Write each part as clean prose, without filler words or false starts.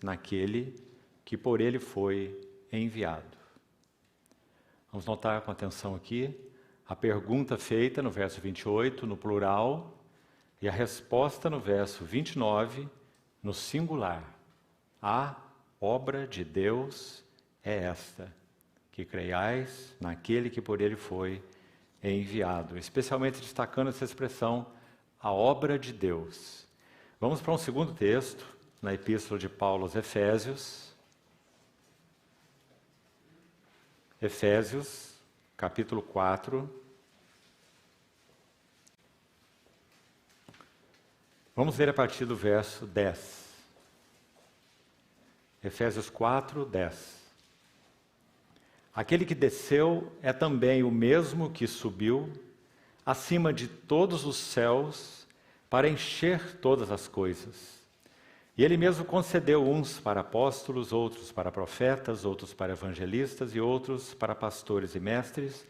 naquele que por ele foi enviado. Vamos notar com atenção aqui a pergunta feita no verso 28, no plural, e a resposta no verso 29, no singular. A obra de Deus é esta, que creiais naquele que por ele foi enviado. Especialmente destacando essa expressão, a obra de Deus. Vamos para um segundo texto, na Epístola de Paulo aos Efésios. Efésios, capítulo 4. Vamos ler a partir do verso 10. Efésios 4, 10. Aquele que desceu é também o mesmo que subiu acima de todos os céus para encher todas as coisas. E ele mesmo concedeu uns para apóstolos, outros para profetas, outros para evangelistas e outros para pastores e mestres,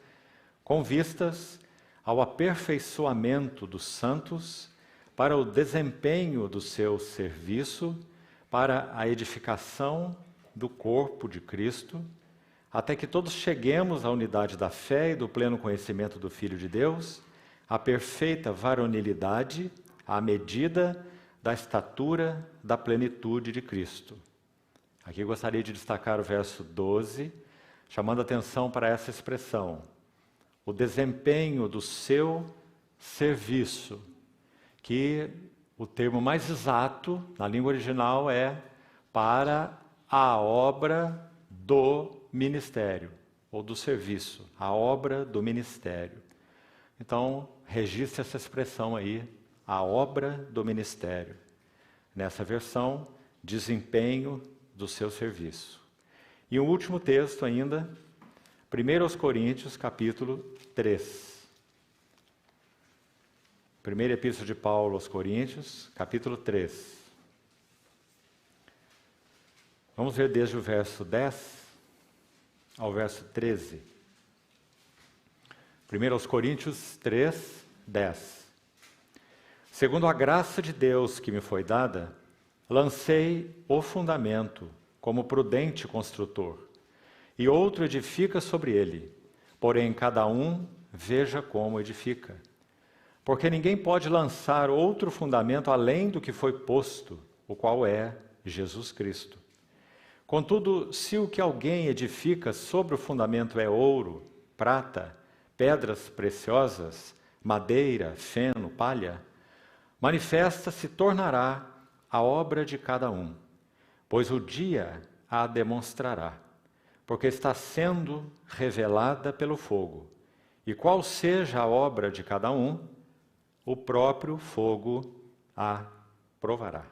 com vistas ao aperfeiçoamento dos santos, para o desempenho do seu serviço, para a edificação do corpo de Cristo, até que todos cheguemos à unidade da fé e do pleno conhecimento do Filho de Deus, à perfeita varonilidade, à medida da estatura da plenitude de Cristo. Aqui gostaria de destacar o verso 12, chamando a atenção para essa expressão, o desempenho do seu serviço, que o termo mais exato na língua original é para a obra do ministério, ou do serviço, a obra do ministério. Então, registre essa expressão aí, a obra do ministério. Nessa versão, desempenho do seu serviço. E um último texto ainda, 1 Coríntios, capítulo 3. Primeira Epístola de Paulo aos Coríntios, capítulo 3. Vamos ver desde o verso 10 ao verso 13. 1 Coríntios 3, 10. Segundo a graça de Deus que me foi dada, lancei o fundamento como prudente construtor, e outro edifica sobre ele, porém cada um veja como edifica. Porque ninguém pode lançar outro fundamento além do que foi posto, o qual é Jesus Cristo. Contudo, se o que alguém edifica sobre o fundamento é ouro, prata, pedras preciosas, madeira, feno, palha, manifesta se tornará a obra de cada um, pois o dia a demonstrará, porque está sendo revelada pelo fogo. E qual seja a obra de cada um, o próprio fogo a provará.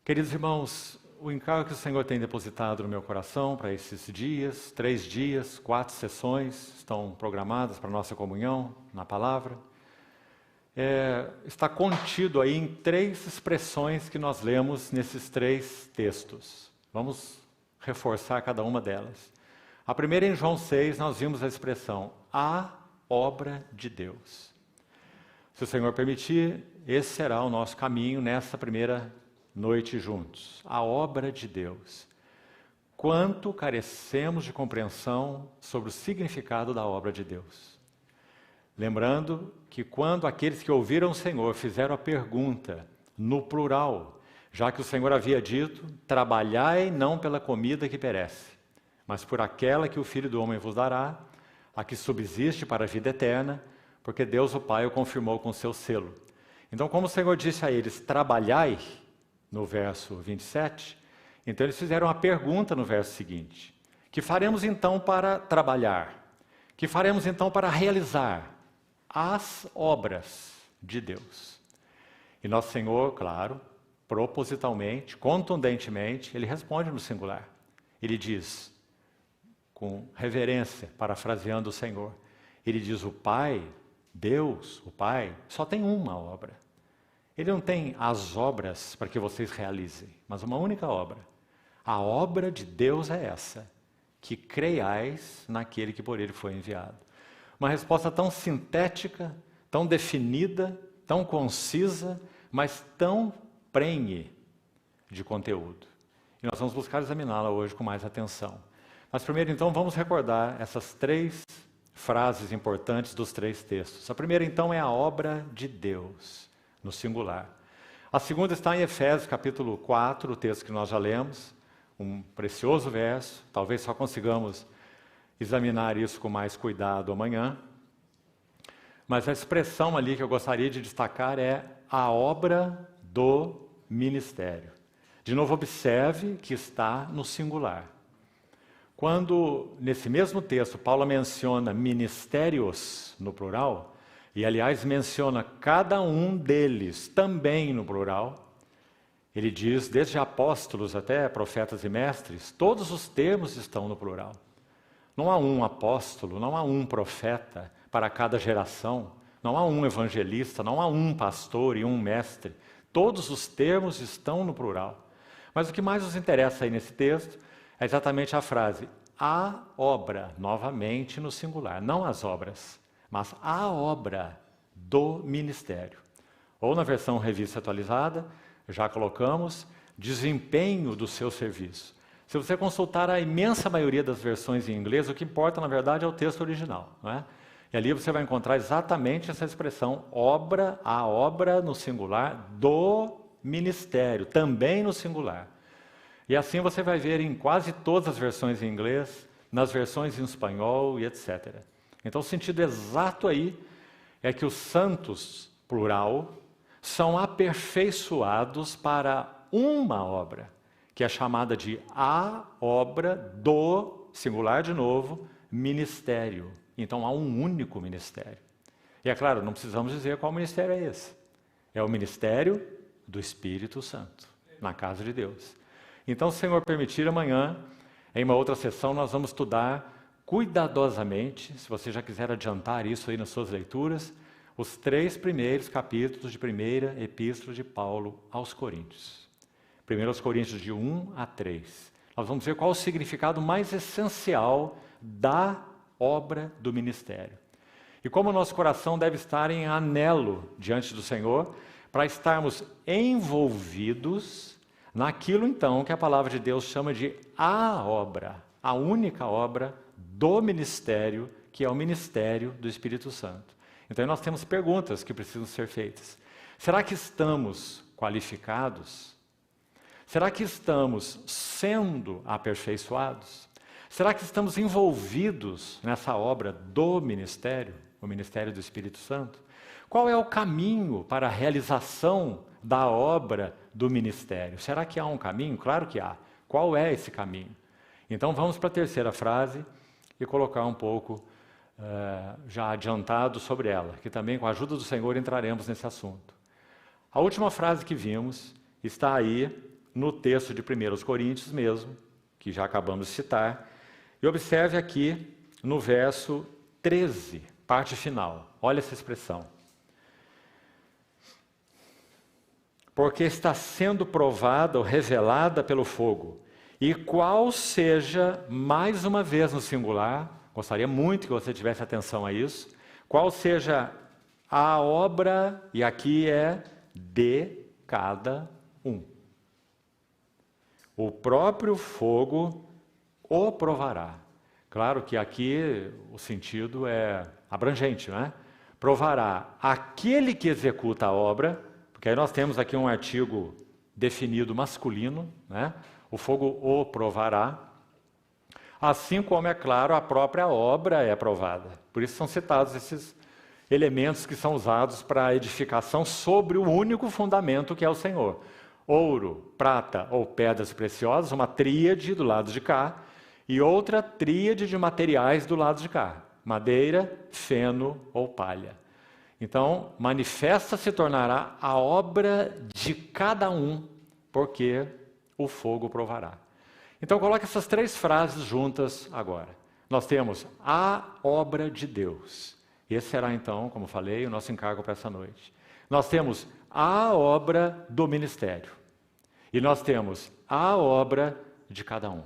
Queridos irmãos, o encargo que o Senhor tem depositado no meu coração para esses dias, 3 dias, 4 sessões estão programadas para a nossa comunhão na palavra, está contido aí em 3 expressões que nós lemos nesses 3 textos. Vamos reforçar cada uma delas. A primeira, em João 6, nós vimos a expressão, a obra de Deus. Se o Senhor permitir, esse será o nosso caminho nessa primeira noite juntos. A obra de Deus. Quanto carecemos de compreensão sobre o significado da obra de Deus. Lembrando que quando aqueles que ouviram o Senhor fizeram a pergunta, no plural, já que o Senhor havia dito, trabalhai não pela comida que perece, mas por aquela que o Filho do Homem vos dará, a que subsiste para a vida eterna, porque Deus o Pai o confirmou com seu selo. Então, como o Senhor disse a eles, trabalhai, no verso 27, então eles fizeram uma pergunta no verso seguinte, que faremos então para trabalhar? Que faremos então para realizar as obras de Deus? E nosso Senhor, claro, propositalmente, contundentemente, ele responde no singular. Ele diz, com reverência, parafraseando o Senhor, ele diz, o Pai, Deus, o Pai, só tem uma obra. Ele não tem as obras para que vocês realizem, mas uma única obra. A obra de Deus é essa, que creiais naquele que por ele foi enviado. Uma resposta tão sintética, tão definida, tão concisa, mas tão prenhe de conteúdo. E nós vamos buscar examiná-la hoje com mais atenção. Mas primeiro, então, vamos recordar essas 3 frases importantes dos 3 textos. A primeira, então, é a obra de Deus, no singular. A segunda está em Efésios, capítulo 4, o texto que nós já lemos, um precioso verso, talvez só consigamos examinar isso com mais cuidado amanhã. Mas a expressão ali que eu gostaria de destacar é a obra do ministério. De novo, observe que está no singular. Quando, nesse mesmo texto, Paulo menciona ministérios no plural, e aliás menciona cada um deles também no plural, ele diz, desde apóstolos até profetas e mestres, todos os termos estão no plural. Não há um apóstolo, não há um profeta para cada geração, não há um evangelista, não há um pastor e um mestre. Todos os termos estão no plural. Mas o que mais nos interessa aí nesse texto é exatamente a frase, a obra, novamente no singular, não as obras, mas a obra do ministério. Ou na versão revista atualizada, já colocamos, desempenho do seu serviço. Se você consultar a imensa maioria das versões em inglês, o que importa, na verdade, é o texto original, não é? E ali você vai encontrar exatamente essa expressão, obra, a obra no singular do ministério, também no singular. E assim você vai ver em quase todas as versões em inglês, nas versões em espanhol e etc. Então o sentido exato aí é que os santos, plural, são aperfeiçoados para uma obra, que é chamada de a obra do, singular de novo, ministério. Então há um único ministério. E é claro, não precisamos dizer qual ministério é esse. É o ministério do Espírito Santo, na casa de Deus. Então, se o Senhor permitir, amanhã, em uma outra sessão, nós vamos estudar cuidadosamente, se você já quiser adiantar isso aí nas suas leituras, os 3 primeiros capítulos de primeira epístola de Paulo aos Coríntios. 1 Coríntios de 1 a 3. Nós vamos ver qual o significado mais essencial da obra do ministério. E como o nosso coração deve estar em anelo diante do Senhor, para estarmos envolvidos naquilo então que a palavra de Deus chama de a obra, a única obra do ministério, que é o ministério do Espírito Santo. Então nós temos perguntas que precisam ser feitas. Será que estamos qualificados? Será que estamos sendo aperfeiçoados? Será que estamos envolvidos nessa obra do ministério, o ministério do Espírito Santo? Qual é o caminho para a realização da obra do ministério? Será que há um caminho? Claro que há. Qual é esse caminho? Então vamos para a terceira frase e colocar um pouco já adiantado sobre ela, que também com a ajuda do Senhor entraremos nesse assunto. A última frase que vimos está aí no texto de 1 Coríntios mesmo, que já acabamos de citar, e observe aqui no verso 13, parte final. Olha essa expressão. Porque está sendo provada ou revelada pelo fogo, e qual seja, mais uma vez no singular, gostaria muito que você tivesse atenção a isso, qual seja a obra, e aqui é de cada um. O próprio fogo o provará. Claro que aqui o sentido é abrangente, não é? Provará aquele que executa a obra, porque aí nós temos aqui um artigo definido masculino, né? O fogo o provará, assim como, é claro, a própria obra é provada. Por isso são citados esses elementos que são usados para a edificação sobre o único fundamento que é o Senhor. Ouro, prata ou pedras preciosas, uma tríade do lado de cá, e outra tríade de materiais do lado de cá, madeira, feno ou palha. Então, manifesta se tornará a obra de cada um, porque o fogo provará. Então, coloque essas 3 frases juntas agora. Nós temos a obra de Deus. Esse será, então, como falei, o nosso encargo para essa noite. Nós temos a obra do ministério. E nós temos a obra de cada um.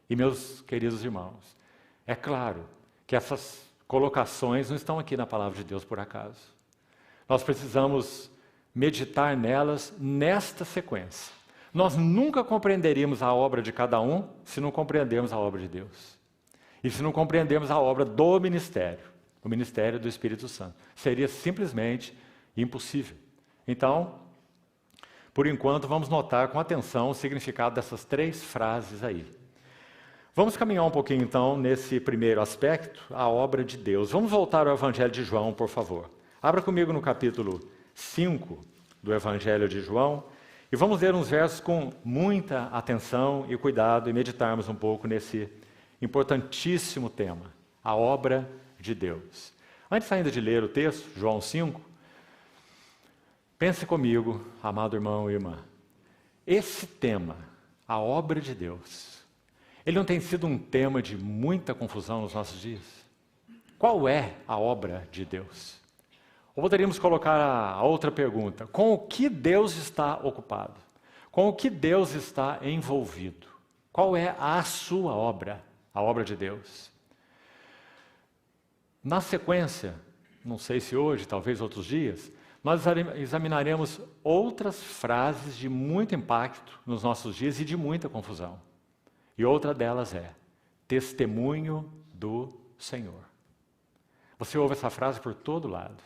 E, meus queridos irmãos, é claro que essas colocações não estão aqui na palavra de Deus por acaso. Nós precisamos meditar nelas nesta sequência. Nós nunca compreenderíamos a obra de cada um se não compreendermos a obra de Deus. E se não compreendermos a obra do ministério, o ministério do Espírito Santo. Seria simplesmente impossível. Então, por enquanto, vamos notar com atenção o significado dessas 3 frases aí. Vamos caminhar um pouquinho, então, nesse primeiro aspecto, a obra de Deus. Vamos voltar ao Evangelho de João, por favor. Abra comigo no capítulo 5 do Evangelho de João e vamos ler uns versos com muita atenção e cuidado e meditarmos um pouco nesse importantíssimo tema, a obra de Deus. Antes ainda de ler o texto, João 5, pense comigo, amado irmão e irmã, esse tema, a obra de Deus, ele não tem sido um tema de muita confusão nos nossos dias? Qual é a obra de Deus? Ou poderíamos colocar a outra pergunta, com o que Deus está ocupado? Com o que Deus está envolvido? Qual é a sua obra, a obra de Deus? Na sequência, não sei se hoje, talvez outros dias, nós examinaremos outras frases de muito impacto nos nossos dias e de muita confusão. E outra delas é, testemunho do Senhor. Você ouve essa frase por todo lado.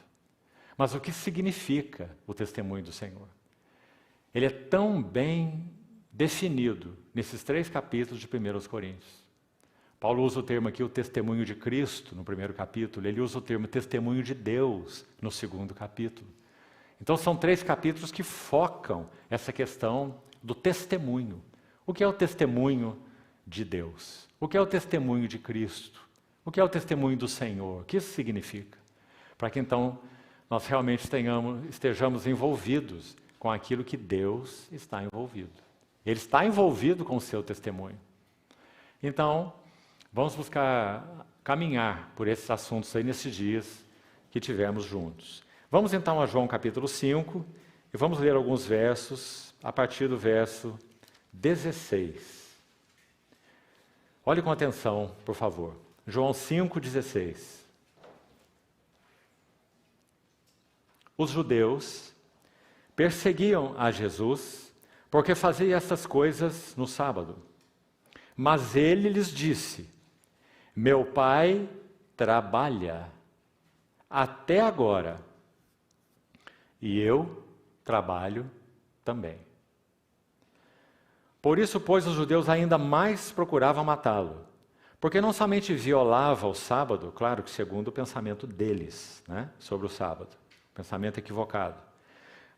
Mas o que significa o testemunho do Senhor? Ele é tão bem definido nesses 3 capítulos de 1 Coríntios. Paulo usa o termo aqui, o testemunho de Cristo, no 1º capítulo. Ele usa o termo testemunho de Deus, no 2º capítulo. Então são 3 capítulos que focam essa questão do testemunho. O que é o testemunho de Deus? O que é o testemunho de Cristo? O que é o testemunho do Senhor? O que isso significa? Para que então nós realmente estejamos envolvidos com aquilo que Deus está envolvido. Ele está envolvido com o seu testemunho. Então, vamos buscar caminhar por esses assuntos aí nesses dias que tivemos juntos. Vamos então a João capítulo 5 e vamos ler alguns versos a partir do verso 16. Olhe com atenção, por favor. João 5:16. Os judeus perseguiam a Jesus porque fazia essas coisas no sábado. Mas ele lhes disse: meu pai trabalha até agora e eu trabalho também. Por isso, pois, os judeus ainda mais procuravam matá-lo, porque não somente violava o sábado, claro que segundo o pensamento deles, sobre o sábado, pensamento equivocado,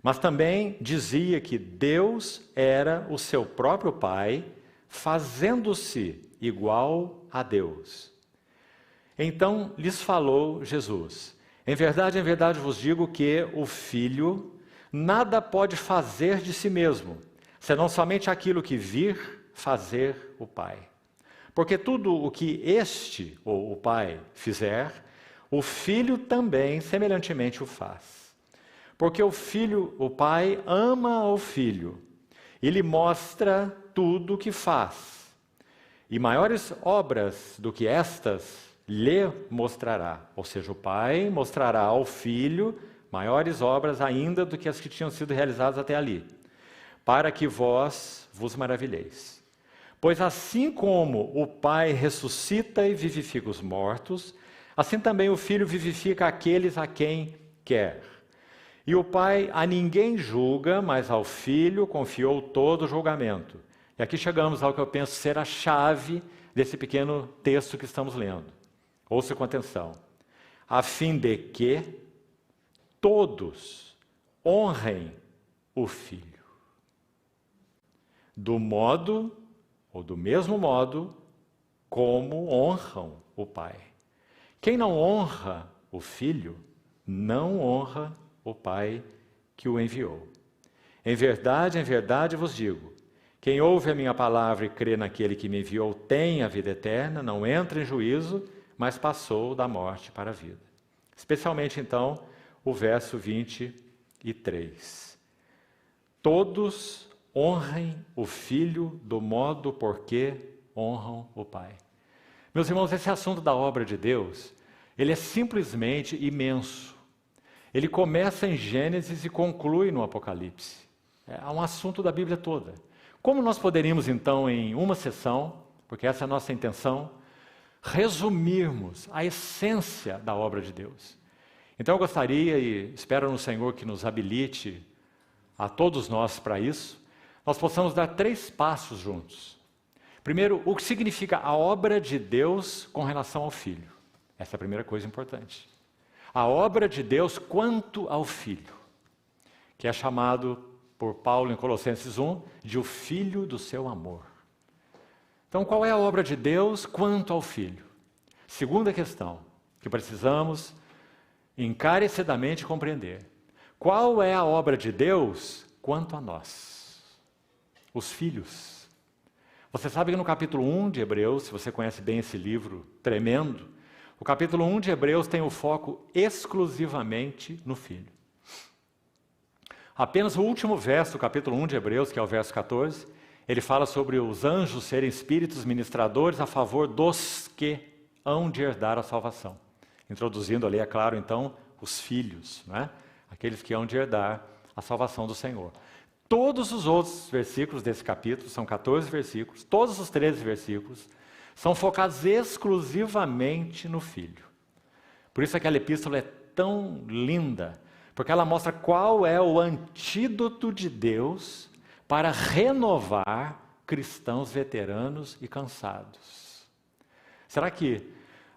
mas também dizia que Deus era o seu próprio Pai, fazendo-se igual a Deus. Então lhes falou Jesus: em verdade vos digo que o Filho nada pode fazer de si mesmo, senão somente aquilo que vir fazer o Pai. Porque tudo o que este, ou o Pai, fizer, o Filho também semelhantemente o faz. Porque o Pai ama o Filho e lhe mostra tudo o que faz. E maiores obras do que estas lhe mostrará. Ou seja, o Pai mostrará ao Filho maiores obras ainda do que as que tinham sido realizadas até ali, para que vós vos maravilheis. Pois assim como o Pai ressuscita e vivifica os mortos, assim também o Filho vivifica aqueles a quem quer. E o Pai a ninguém julga, mas ao Filho confiou todo o julgamento. E aqui chegamos ao que eu penso ser a chave desse pequeno texto que estamos lendo. Ouça com atenção. A fim de que todos honrem o Filho. Do modo, ou do mesmo modo, como honram o Pai. Quem não honra o Filho, não honra o Pai que o enviou. Em verdade vos digo, quem ouve a minha palavra e crê naquele que me enviou tem a vida eterna, não entra em juízo, mas passou da morte para a vida. Especialmente, então, o verso 23. Todos honrem o Filho do modo porque honram o Pai. Meus irmãos, esse assunto da obra de Deus, ele é simplesmente imenso. Ele começa em Gênesis e conclui no Apocalipse. É um assunto da Bíblia toda. Como nós poderíamos, então, em uma sessão, porque essa é a nossa intenção, resumirmos a essência da obra de Deus? Então eu gostaria e espero no Senhor que nos habilite a todos nós para isso, nós possamos dar 3 passos juntos. Primeiro, o que significa a obra de Deus com relação ao Filho? Essa é a primeira coisa importante. A obra de Deus quanto ao Filho, que é chamado por Paulo em Colossenses 1, de o Filho do seu amor. Então, qual é a obra de Deus quanto ao Filho? Segunda questão, que precisamos encarecidamente compreender. Qual é a obra de Deus quanto a nós? Os filhos. Você sabe que no capítulo 1 de Hebreus, se você conhece bem esse livro tremendo, o capítulo 1 de Hebreus tem o foco exclusivamente no Filho. Apenas o último verso do capítulo 1 de Hebreus, que é o verso 14, ele fala sobre os anjos serem espíritos ministradores a favor dos que hão de herdar a salvação. Introduzindo ali, é claro, então, os filhos, não é? Aqueles que hão de herdar a salvação do Senhor. Todos os outros versículos desse capítulo, são 14 versículos, todos os 13 versículos, são focados exclusivamente no Filho. Por isso aquela epístola é tão linda, porque ela mostra qual é o antídoto de Deus para renovar cristãos veteranos e cansados. Será que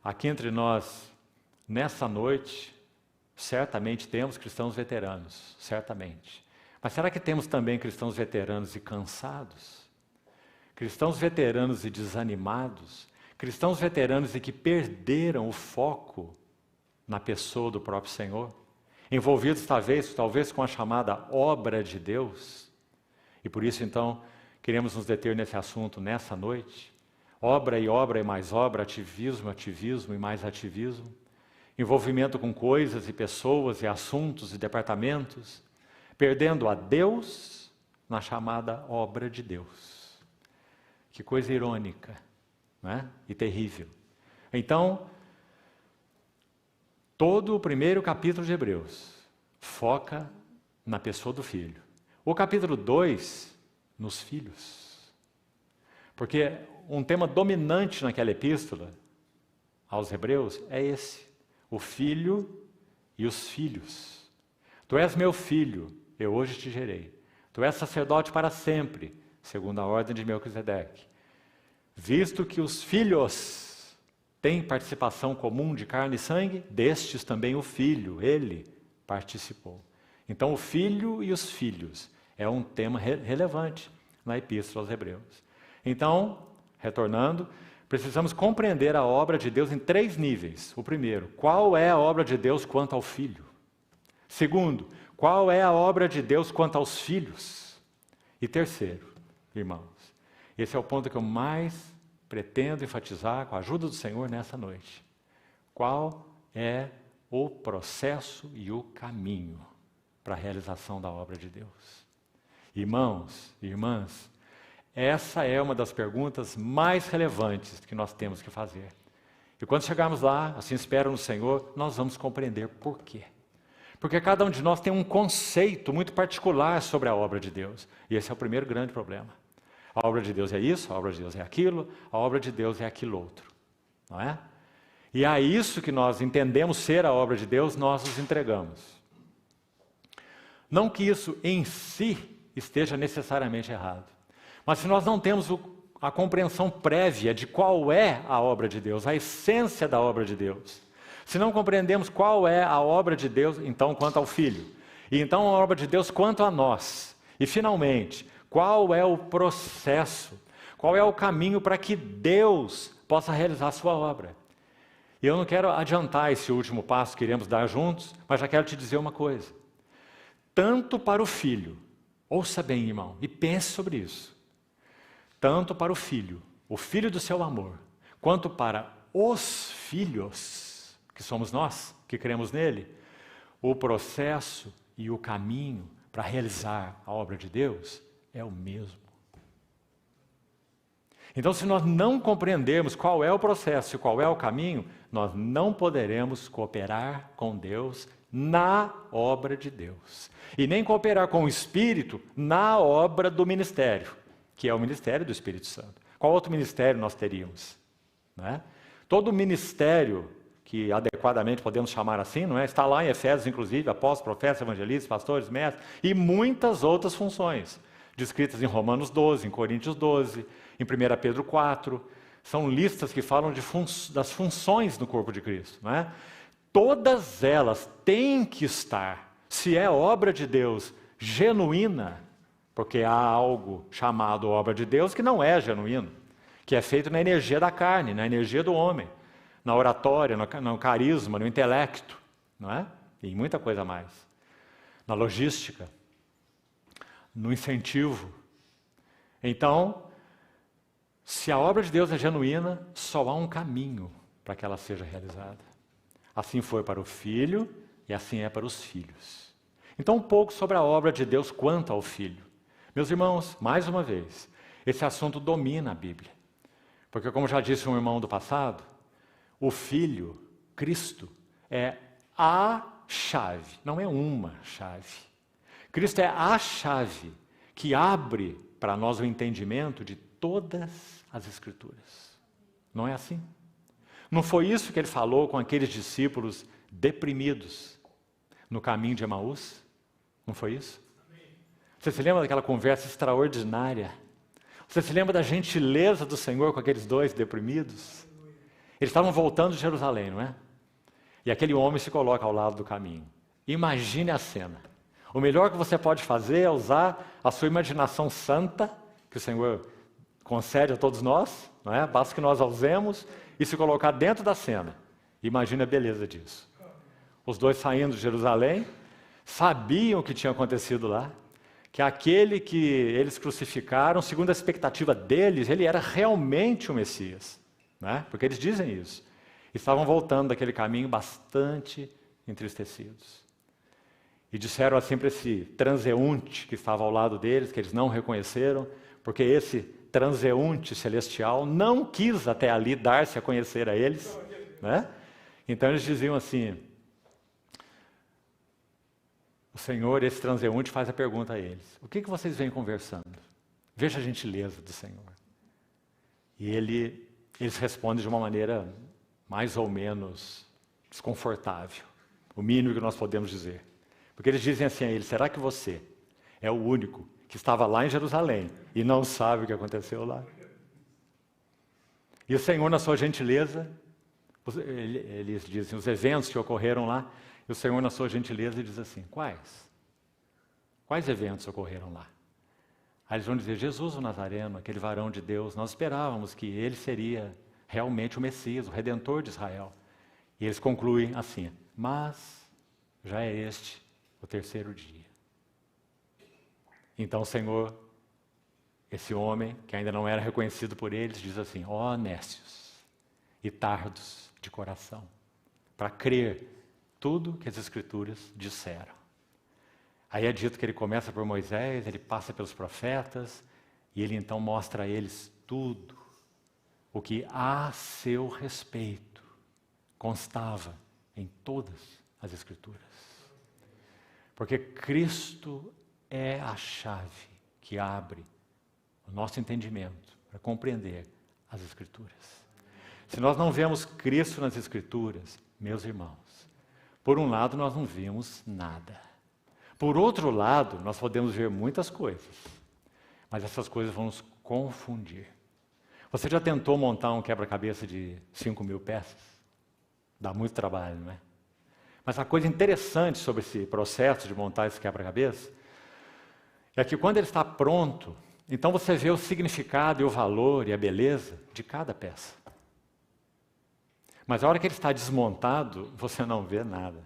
aqui entre nós, nessa noite, certamente temos cristãos veteranos, certamente. Mas será que temos também cristãos veteranos e cansados? Cristãos veteranos e desanimados? Cristãos veteranos e que perderam o foco na pessoa do próprio Senhor? Envolvidos talvez com a chamada obra de Deus? E por isso, então, queremos nos deter nesse assunto nessa noite. Obra e mais obra, ativismo e mais ativismo. Envolvimento com coisas e pessoas e assuntos e departamentos, perdendo a Deus na chamada obra de Deus. Que coisa irônica, né? E terrível. Então, todo o primeiro capítulo de Hebreus foca na pessoa do Filho. O capítulo 2, nos filhos. Porque um tema dominante naquela epístola aos Hebreus é esse. O filho e os filhos. Tu és meu filho, eu hoje te gerei. Tu és sacerdote para sempre, segundo a ordem de Melquisedeque. Visto que os filhos têm participação comum de carne e sangue, destes também o filho, ele participou. Então o filho e os filhos é um tema relevante na epístola aos Hebreus. Então, retornando, precisamos compreender a obra de Deus em 3 níveis. O primeiro, qual é a obra de Deus quanto ao Filho? Segundo, qual é a obra de Deus quanto aos filhos? E terceiro, irmãos, esse é o ponto que eu mais pretendo enfatizar com a ajuda do Senhor nessa noite. Qual é o processo e o caminho para a realização da obra de Deus? Irmãos e irmãs, essa é uma das perguntas mais relevantes que nós temos que fazer. E quando chegarmos lá, assim espero no Senhor, nós vamos compreender por quê. Porque cada um de nós tem um conceito muito particular sobre a obra de Deus. E esse é o primeiro grande problema. A obra de Deus é isso, a obra de Deus é aquilo, a obra de Deus é aquilo outro. Não é? E a isso que nós entendemos ser a obra de Deus, nós nos entregamos. Não que isso em si esteja necessariamente errado. Mas se nós não temos a compreensão prévia de qual é a obra de Deus, a essência da obra de Deus, se não compreendemos qual é a obra de Deus, então quanto ao Filho, e então a obra de Deus quanto a nós, e finalmente, qual é o processo, qual é o caminho para que Deus possa realizar a sua obra. E eu não quero adiantar esse último passo que iremos dar juntos, mas já quero te dizer uma coisa. Tanto para o Filho, ouça bem, irmão, e pense sobre isso. Tanto para o Filho do seu amor, quanto para os filhos, que somos nós, que cremos nele, o processo e o caminho para realizar a obra de Deus é o mesmo. Então, se nós não compreendermos qual é o processo e qual é o caminho, nós não poderemos cooperar com Deus na obra de Deus. E nem cooperar com o Espírito na obra do ministério, que é o ministério do Espírito Santo. Qual outro ministério nós teríamos? Não é? Todo ministério, que adequadamente podemos chamar assim, não é? Está lá em Efésios, inclusive, apóstolos, profetas, evangelistas, pastores, mestres, e muitas outras funções, descritas em Romanos 12, em Coríntios 12, em 1 Pedro 4, são listas que falam das funções no corpo de Cristo. Não é? Todas elas têm que estar, se é obra de Deus genuína, porque há algo chamado obra de Deus que não é genuíno, que é feito na energia da carne, na energia do homem, na oratória, no carisma, no intelecto, não é? E muita coisa mais. Na logística, no incentivo. Então, se a obra de Deus é genuína, só há um caminho para que ela seja realizada. Assim foi para o Filho e assim é para os filhos. Então, um pouco sobre a obra de Deus quanto ao Filho. Meus irmãos, mais uma vez, esse assunto domina a Bíblia. Porque, como já disse um irmão do passado, o Filho, Cristo, é a chave, não é uma chave. Cristo é a chave que abre para nós o entendimento de todas as Escrituras. Não é assim? Não foi isso que ele falou com aqueles discípulos deprimidos no caminho de Emaús? Não foi isso? Você se lembra daquela conversa extraordinária? Você se lembra da gentileza do Senhor com aqueles dois deprimidos? Eles estavam voltando de Jerusalém, não é? E aquele homem se coloca ao lado do caminho. Imagine a cena. O melhor que você pode fazer é usar a sua imaginação santa, que o Senhor concede a todos nós, não é? Basta que nós a usemos e se colocar dentro da cena. Imagine a beleza disso. Os dois saindo de Jerusalém, sabiam o que tinha acontecido lá, que aquele que eles crucificaram, segundo a expectativa deles, ele era realmente o Messias, né? Porque eles dizem isso. Estavam voltando daquele caminho bastante entristecidos. E disseram assim para esse transeunte que estava ao lado deles, que eles não reconheceram, porque esse transeunte celestial não quis até ali dar-se a conhecer a eles, né? Então eles diziam assim: o Senhor, esse transeunte, faz a pergunta a eles: o que vocês vêm conversando? Veja a gentileza do Senhor. E eles respondem de uma maneira mais ou menos desconfortável, o mínimo que nós podemos dizer. Porque eles dizem assim a ele: será que você é o único que estava lá em Jerusalém e não sabe o que aconteceu lá? E o Senhor, na sua gentileza, eles dizem os eventos que ocorreram lá, e o Senhor, na sua gentileza, diz assim: quais? Quais eventos ocorreram lá? Aí eles vão dizer: Jesus o Nazareno, aquele varão de Deus, nós esperávamos que ele seria realmente o Messias, o Redentor de Israel. E eles concluem assim: mas já é este o terceiro dia. Então o Senhor, esse homem, que ainda não era reconhecido por eles, diz assim: ó nécios e tardos de coração, para crer tudo que as Escrituras disseram. Aí é dito que ele começa por Moisés, ele passa pelos profetas, e ele então mostra a eles tudo o que a seu respeito constava em todas as Escrituras. Porque Cristo é a chave que abre o nosso entendimento para compreender as Escrituras. Se nós não vemos Cristo nas Escrituras, meus irmãos, por um lado nós não vimos nada. Por outro lado, nós podemos ver muitas coisas, mas essas coisas vão nos confundir. Você já tentou montar um quebra-cabeça de 5.000 peças? Dá muito trabalho, não é? Mas a coisa interessante sobre esse processo de montar esse quebra-cabeça é que quando ele está pronto, então você vê o significado e o valor e a beleza de cada peça. Mas a hora que ele está desmontado, você não vê nada.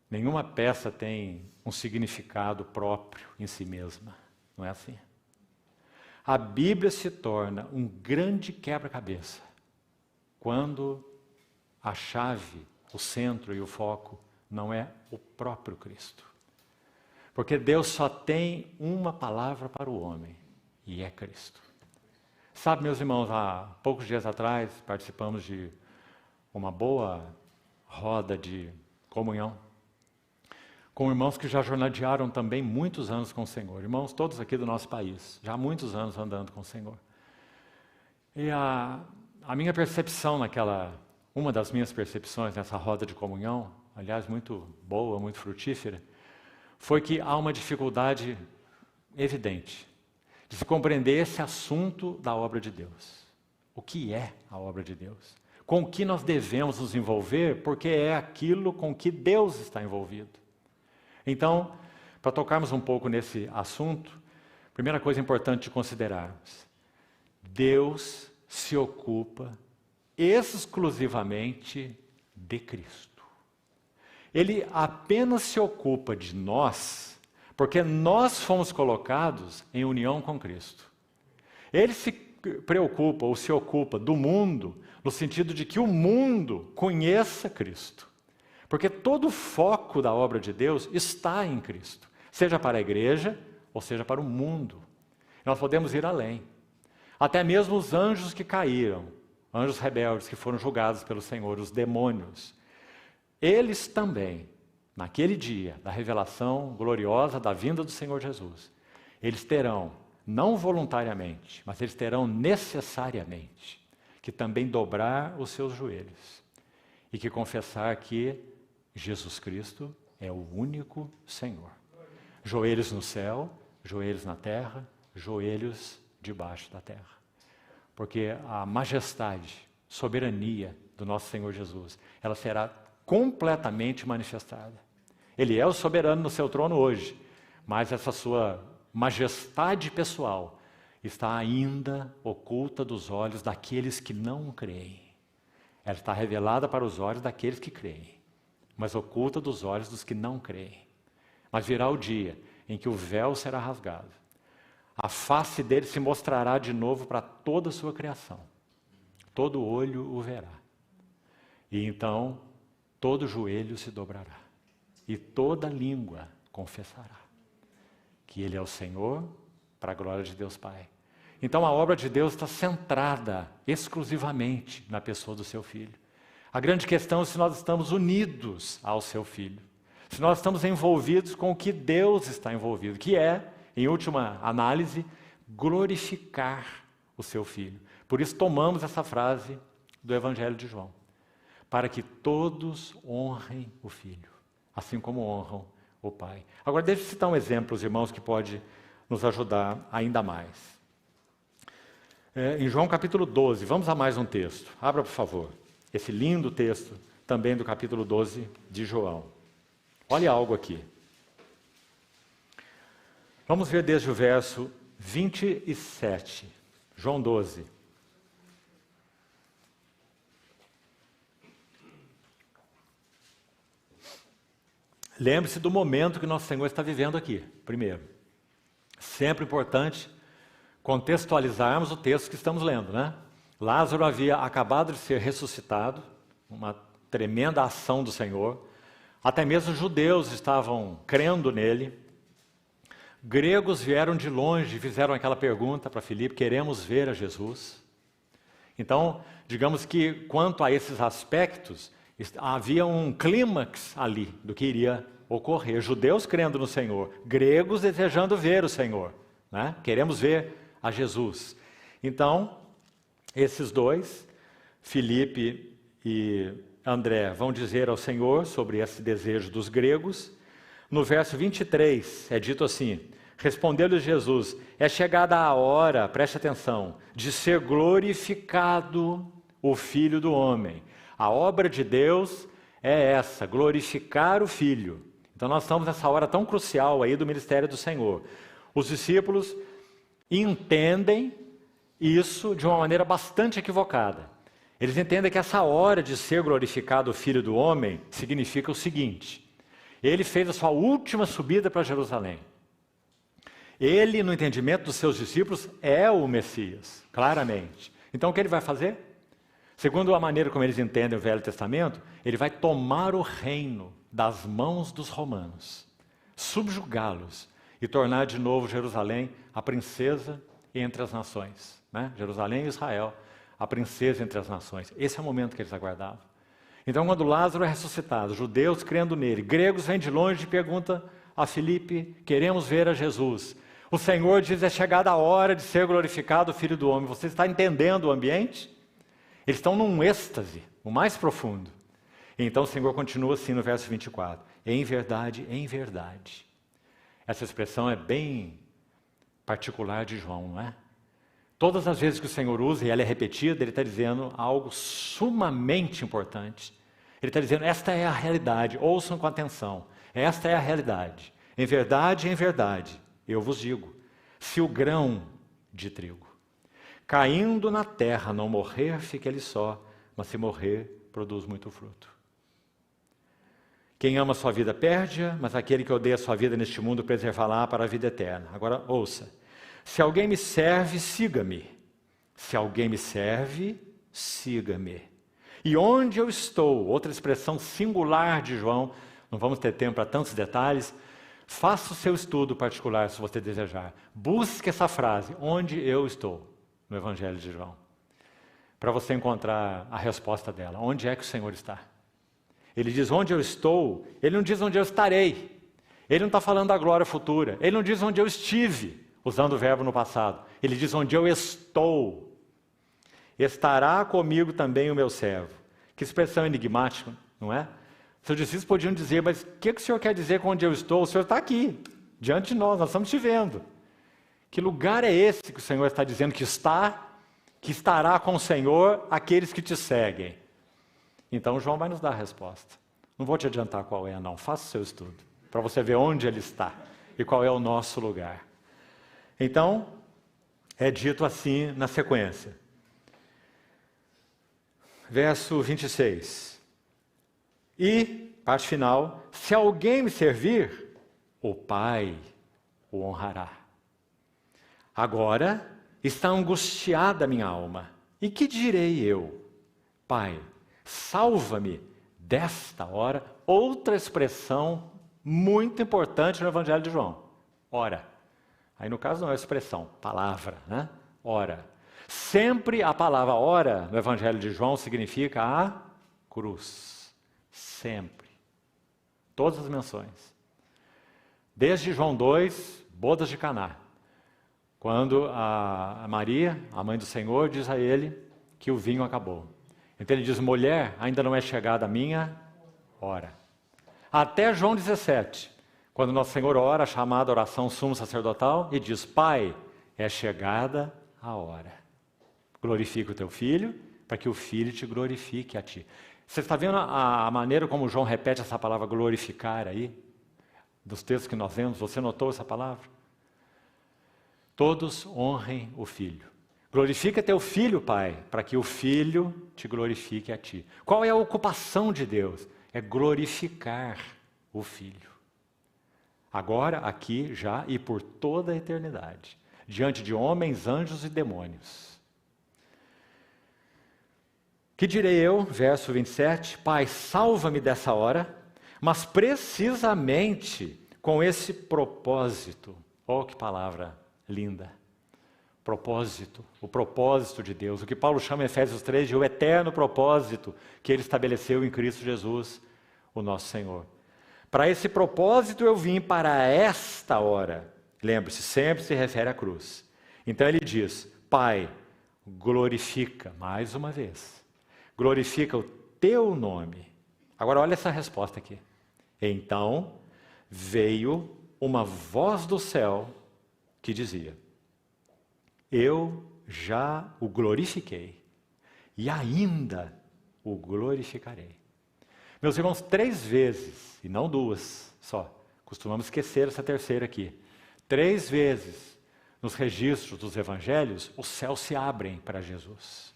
Nenhuma peça tem um significado próprio em si mesma. Não é assim? A Bíblia se torna um grande quebra-cabeça quando a chave, o centro e o foco não é o próprio Cristo. Porque Deus só tem uma palavra para o homem, e é Cristo. Sabe, meus irmãos, há poucos dias atrás participamos de uma boa roda de comunhão com irmãos que já jornadearam também muitos anos com o Senhor. Irmãos todos aqui do nosso país, já há muitos anos andando com o Senhor. E a minha percepção uma das minhas percepções nessa roda de comunhão, aliás, muito boa, muito frutífera, foi que há uma dificuldade evidente de se compreender esse assunto da obra de Deus. O que é a obra de Deus? Com o que nós devemos nos envolver, porque é aquilo com que Deus está envolvido. Então, para tocarmos um pouco nesse assunto, primeira coisa importante de considerarmos: Deus se ocupa exclusivamente de Cristo. Ele apenas se ocupa de nós, porque nós fomos colocados em união com Cristo. Ele se preocupa ou se ocupa do mundo, no sentido de que o mundo conheça Cristo. Porque todo o foco da obra de Deus está em Cristo, seja para a igreja ou seja para o mundo. Nós podemos ir além. Até mesmo os anjos que caíram, anjos rebeldes que foram julgados pelo Senhor, os demônios, eles também, naquele dia da revelação gloriosa da vinda do Senhor Jesus, eles terão, não voluntariamente, mas eles terão necessariamente que também dobrar os seus joelhos e que confessar que Jesus Cristo é o único Senhor. Joelhos no céu, joelhos na terra, joelhos debaixo da terra. Porque a majestade, soberania do nosso Senhor Jesus, ela será completamente manifestada. Ele é o soberano no seu trono hoje, mas essa sua majestade pessoal está ainda oculta dos olhos daqueles que não creem. Ela está revelada para os olhos daqueles que creem, mas oculta dos olhos dos que não creem. Mas virá o dia em que o véu será rasgado. A face dele se mostrará de novo para toda a sua criação. Todo olho o verá. E então, todo joelho se dobrará. E toda língua confessará que Ele é o Senhor, para a glória de Deus Pai. Então a obra de Deus está centrada exclusivamente na pessoa do seu Filho. A grande questão é se nós estamos unidos ao seu Filho. Se nós estamos envolvidos com o que Deus está envolvido, que é, em última análise, glorificar o seu Filho. Por isso tomamos essa frase do Evangelho de João. Para que todos honrem o Filho, assim como honram o Pai. Agora deixe eu citar um exemplo, os irmãos, que pode nos ajudar ainda mais. Em João capítulo 12, vamos a mais um texto. Abra, por favor, esse lindo texto, também do capítulo 12 de João. Olha algo aqui. Vamos ver desde o verso 27, João 12. Lembre-se do momento que nosso Senhor está vivendo aqui, primeiro. Sempre importante contextualizarmos o texto que estamos lendo, né? Lázaro havia acabado de ser ressuscitado, uma tremenda ação do Senhor. Até mesmo os judeus estavam crendo nele. Gregos vieram de longe e fizeram aquela pergunta para Filipe: queremos ver a Jesus. Então, digamos que quanto a esses aspectos, havia um clímax ali do que iria ocorrer. Judeus crendo no Senhor, gregos desejando ver o Senhor, né? Queremos ver a Jesus. Então, esses dois, Filipe e André, vão dizer ao Senhor sobre esse desejo dos gregos. No verso 23 é dito assim: respondeu-lhe Jesus: é chegada a hora, preste atenção, de ser glorificado o Filho do Homem. A obra de Deus é essa, glorificar o Filho. Então nós estamos nessa hora tão crucial aí do ministério do Senhor. Os discípulos entendem isso de uma maneira bastante equivocada. Eles entendem que essa hora de ser glorificado o Filho do Homem significa o seguinte: ele fez a sua última subida para Jerusalém. Ele, no entendimento dos seus discípulos, é o Messias, claramente. Então o que ele vai fazer? Segundo a maneira como eles entendem o Velho Testamento, ele vai tomar o reino das mãos dos romanos, subjugá-los e tornar de novo Jerusalém a princesa entre as nações, né? Jerusalém e Israel, a princesa entre as nações. Esse é o momento que eles aguardavam. Então, quando Lázaro é ressuscitado, judeus crendo nele, gregos vêm de longe e perguntam a Filipe: queremos ver a Jesus. O Senhor diz: é chegada a hora de ser glorificado o Filho do Homem. Você está entendendo o ambiente? Eles estão num êxtase, o mais profundo. E então o Senhor continua assim no verso 24: em verdade, em verdade. Essa expressão é bem particular de João, não é? Todas as vezes que o Senhor usa, e ela é repetida, ele está dizendo algo sumamente importante. Ele está dizendo: esta é a realidade, ouçam com atenção. Esta é a realidade. Em verdade, eu vos digo, se o grão de trigo caindo na terra não morrer, fica ele só, mas se morrer, produz muito fruto. Quem ama sua vida perde-a, mas aquele que odeia sua vida neste mundo preservá-la para a vida eterna. Agora ouça: se alguém me serve, siga-me. Se alguém me serve, siga-me. E onde eu estou, outra expressão singular de João, não vamos ter tempo para tantos detalhes, faça o seu estudo particular se você desejar. Busque essa frase, onde eu estou, no Evangelho de João, para você encontrar a resposta dela. Onde é que o Senhor está? Ele diz onde eu estou, ele não diz onde eu estarei. Ele não está falando da glória futura. Ele não diz onde eu estive, usando o verbo no passado. Ele diz onde eu estou. Estará comigo também o meu servo. Que expressão enigmática, não é? Seus discípulos podiam dizer: mas o que o Senhor quer dizer com onde eu estou? O Senhor está aqui, diante de nós estamos te vendo. Que lugar é esse que o Senhor está dizendo que está, que estará com o Senhor aqueles que te seguem? Então João vai nos dar a resposta. Não vou te adiantar qual é, não. Faça o seu estudo, para você ver onde ele está e qual é o nosso lugar. Então, é dito assim na sequência. Verso 26. E, parte final, se alguém me servir, o Pai o honrará. Agora está angustiada a minha alma. E que direi eu? Pai, salva-me desta hora. Outra expressão muito importante no Evangelho de João. Ora. Aí no caso não é expressão, palavra, né? Ora. Sempre a palavra ora no Evangelho de João significa a cruz. Sempre. Todas as menções. Desde João 2, bodas de Caná. Quando a Maria, a mãe do Senhor, diz a ele que o vinho acabou. Então ele diz: mulher, ainda não é chegada a minha hora. Até João 17, quando nosso Senhor ora, a chamada oração sumo sacerdotal, e diz: Pai, é chegada a hora. Glorifica o teu filho, para que o filho te glorifique a ti. Você está vendo a maneira como João repete essa palavra glorificar aí? Dos textos que nós vemos, você notou essa palavra? Todos honrem o filho. Glorifica teu filho, Pai, para que o filho te glorifique a ti. Qual é a ocupação de Deus? É glorificar o filho. Agora, aqui, já e por toda a eternidade. Diante de homens, anjos e demônios. Que direi eu, verso 27, Pai, salva-me dessa hora, mas precisamente com esse propósito. Oh, que palavra linda. Propósito, o propósito de Deus, o que Paulo chama em Efésios 3 de o eterno propósito que ele estabeleceu em Cristo Jesus, o nosso Senhor. Para esse propósito eu vim para esta hora. Lembre-se, sempre se refere à cruz. Então ele diz: Pai, glorifica, mais uma vez, glorifica o teu nome. Agora olha essa resposta aqui. Então veio uma voz do céu que dizia: eu já o glorifiquei e ainda o glorificarei. Meus irmãos, 3 vezes, e não 2 só, costumamos esquecer essa terceira aqui. 3 vezes nos registros dos evangelhos, os céus se abrem para Jesus.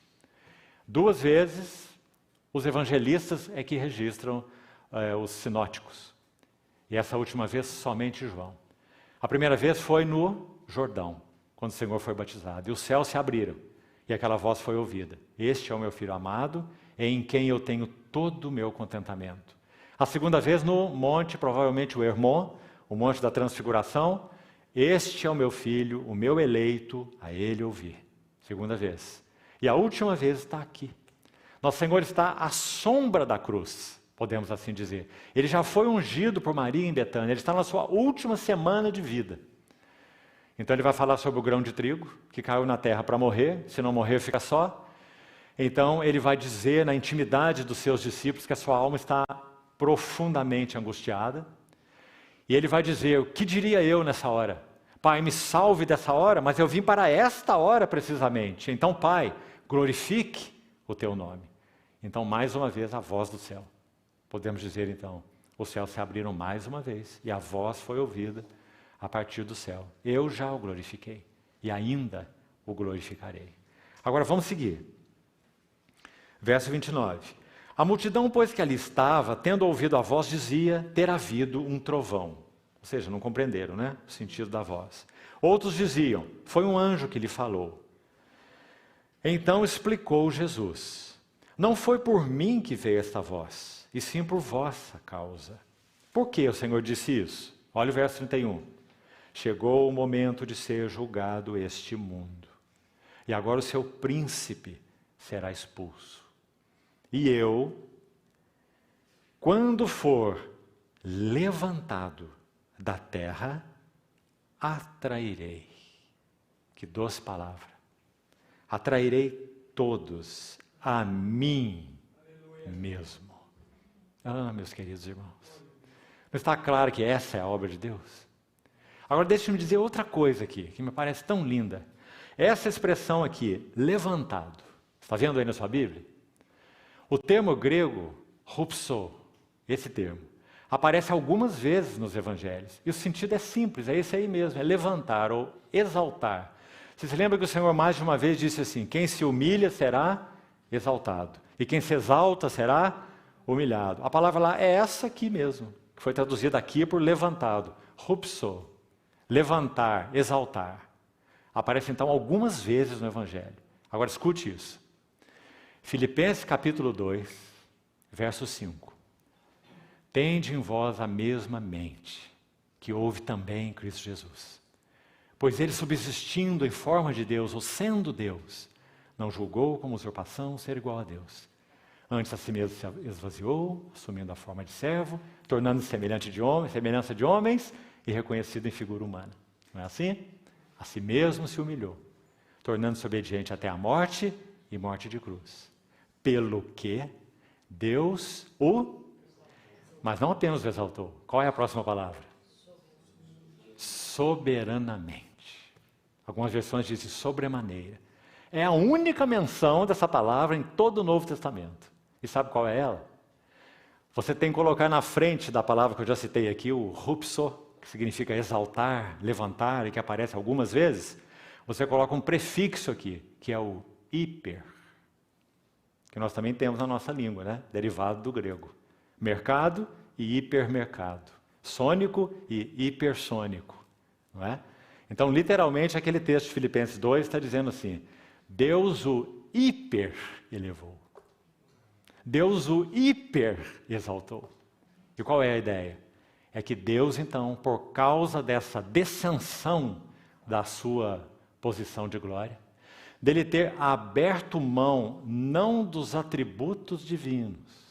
2 vezes, os evangelistas é que registram os sinóticos. E essa última vez, somente João. A primeira vez foi no Jordão, quando o Senhor foi batizado. E os céus se abriram, e aquela voz foi ouvida. Este é o meu Filho amado, em quem eu tenho todo o meu contentamento. A segunda vez no monte, provavelmente o Hermon, o monte da transfiguração. Este é o meu Filho, o meu eleito, a ele ouvir. Segunda vez. E a última vez está aqui. Nosso Senhor está à sombra da cruz, podemos assim dizer. Ele já foi ungido por Maria em Betânia, ele está na sua última semana de vida. Então ele vai falar sobre o grão de trigo, que caiu na terra para morrer, se não morrer fica só. Então ele vai dizer na intimidade dos seus discípulos que a sua alma está profundamente angustiada. E ele vai dizer, o que diria eu nessa hora? Pai, me salve dessa hora, mas eu vim para esta hora precisamente. Então, Pai, glorifique o teu nome. Então, mais uma vez, a voz do céu. Podemos dizer, então, os céus se abriram mais uma vez e a voz foi ouvida a partir do céu. Eu já o glorifiquei e ainda o glorificarei. Agora, vamos seguir. Verso 29. A multidão, pois, que ali estava, tendo ouvido a voz, dizia ter havido um trovão. Ou seja, não compreenderam, né? O sentido da voz. Outros diziam, foi um anjo que lhe falou. Então explicou Jesus. Não foi por mim que veio esta voz, e sim por vossa causa. Por que o Senhor disse isso? Olha o verso 31. Chegou o momento de ser julgado este mundo. E agora o seu príncipe será expulso. E eu, quando for levantado da terra, atrairei. Que doce palavra. Atrairei todos a mim mesmo. Ah, meus queridos irmãos. Não está claro que essa é a obra de Deus? Agora deixe-me dizer outra coisa aqui, que me parece tão linda. Essa expressão aqui, levantado. Está vendo aí na sua Bíblia? O termo grego, rupso, esse termo, aparece algumas vezes nos evangelhos. E o sentido é simples, é esse aí mesmo, é levantar ou exaltar. Você se lembra que o Senhor mais de uma vez disse assim, quem se humilha será exaltado, e quem se exalta será humilhado. A palavra lá é essa aqui mesmo, que foi traduzida aqui por levantado, rupso, levantar, exaltar. Aparece então algumas vezes no evangelho. Agora escute isso. Filipenses capítulo 2, verso 5. Tende em vós a mesma mente, que houve também em Cristo Jesus. Pois ele, subsistindo em forma de Deus, ou sendo Deus, não julgou como usurpação ser igual a Deus. Antes a si mesmo se esvaziou, assumindo a forma de servo, tornando-se semelhança de homens e reconhecido em figura humana. Não é assim? A si mesmo se humilhou, tornando-se obediente até a morte e morte de cruz. Pelo que Deus o... Mas não apenas o exaltou. Qual é a próxima palavra? Soberanamente. Algumas versões dizem sobremaneira. É a única menção dessa palavra em todo o Novo Testamento. E sabe qual é ela? Você tem que colocar na frente da palavra que eu já citei aqui, o rupso, que significa exaltar, levantar, e que aparece algumas vezes. Você coloca um prefixo aqui, que é o hiper, que nós também temos na nossa língua, né? Derivado do grego. Mercado e hipermercado. Sônico e hipersônico. Não é? Então, literalmente, aquele texto de Filipenses 2 está dizendo assim, Deus o hiper elevou. Deus o hiper exaltou. E qual é a ideia? É que Deus, então, por causa dessa descensão da sua posição de glória, dele ter aberto mão não dos atributos divinos,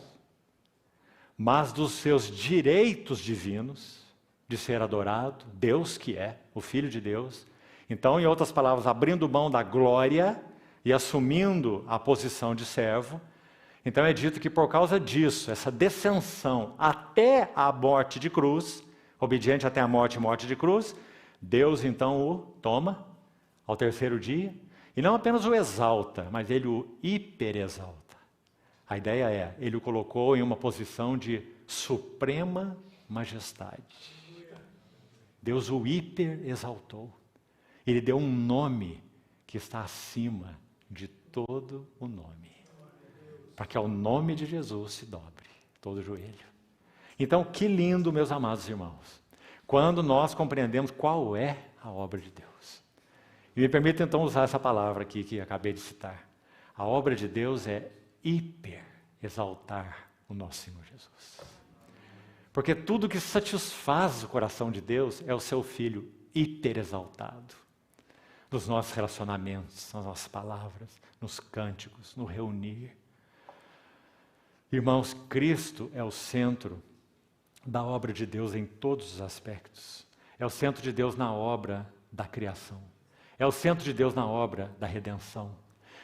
mas dos seus direitos divinos de ser adorado, Deus que é, o Filho de Deus. Então, em outras palavras, abrindo mão da glória e assumindo a posição de servo. Então é dito que por causa disso, essa descensão até a morte de cruz, obediente até a morte e morte de cruz, Deus então o toma ao terceiro dia, e não apenas o exalta, mas ele o hiperexalta. A ideia é, ele o colocou em uma posição de suprema majestade. Deus o hiperexaltou. Ele deu um nome que está acima de todo o nome. Para que ao nome de Jesus se dobre todo o joelho. Então, que lindo, meus amados irmãos, quando nós compreendemos qual é a obra de Deus. E me permita então usar essa palavra aqui que acabei de citar. A obra de Deus é hiper-exaltar o nosso Senhor Jesus. Porque tudo que satisfaz o coração de Deus é o seu Filho hiper-exaltado. Nos nossos relacionamentos, nas nossas palavras, nos cânticos, no reunir. Irmãos, Cristo é o centro da obra de Deus em todos os aspectos. É o centro de Deus na obra da criação. É o centro de Deus na obra da redenção.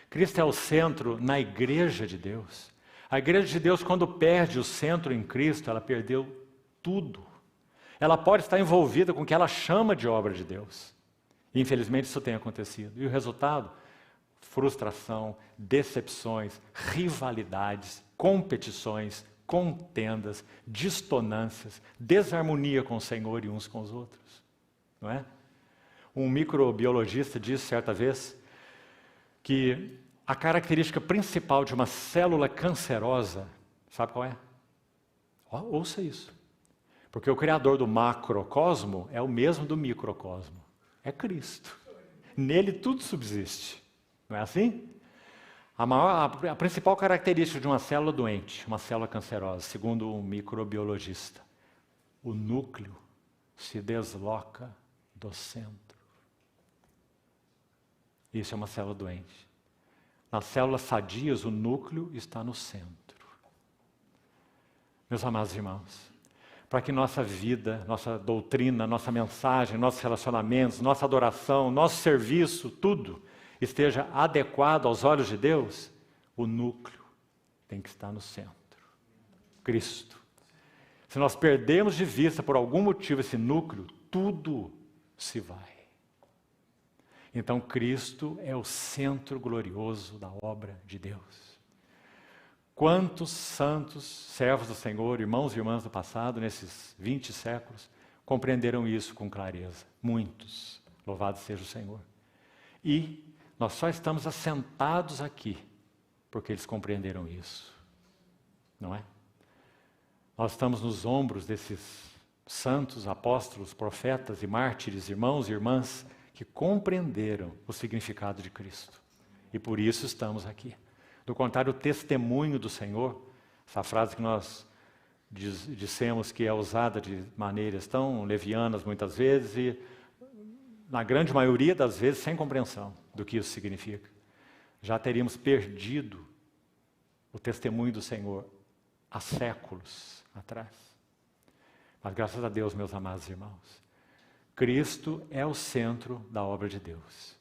Cristo é o centro na igreja de Deus. A igreja de Deus, quando perde o centro em Cristo, ela perdeu tudo. Ela pode estar envolvida com o que ela chama de obra de Deus. E, infelizmente, isso tem acontecido. E o resultado? Frustração, decepções, rivalidades, competições, contendas, dissonâncias, desarmonia com o Senhor e uns com os outros. Não é? Um microbiologista disse certa vez que a característica principal de uma célula cancerosa, sabe qual é? Ouça isso. Porque o criador do macrocosmo é o mesmo do microcosmo. É Cristo. Nele tudo subsiste. Não é assim? A principal característica de uma célula doente, uma célula cancerosa, segundo um microbiologista, o núcleo se desloca do centro. Isso é uma célula doente. Nas células sadias, o núcleo está no centro. Meus amados irmãos, para que nossa vida, nossa doutrina, nossa mensagem, nossos relacionamentos, nossa adoração, nosso serviço, tudo esteja adequado aos olhos de Deus, o núcleo tem que estar no centro. Cristo. Se nós perdemos de vista por algum motivo esse núcleo, tudo se vai. Então Cristo é o centro glorioso da obra de Deus. Quantos santos servos do Senhor, irmãos e irmãs do passado, nesses 20 séculos, compreenderam isso com clareza? Muitos. Louvado seja o Senhor. E nós só estamos assentados aqui porque eles compreenderam isso. Não é? Nós estamos nos ombros desses santos, apóstolos, profetas e mártires, irmãos e irmãs, que compreenderam o significado de Cristo. E por isso estamos aqui. Do contrário, o testemunho do Senhor, essa frase que nós dissemos que é usada de maneiras tão levianas muitas vezes e, na grande maioria das vezes, sem compreensão do que isso significa. Já teríamos perdido o testemunho do Senhor há séculos atrás. Mas graças a Deus, meus amados irmãos, Cristo é o centro da obra de Deus.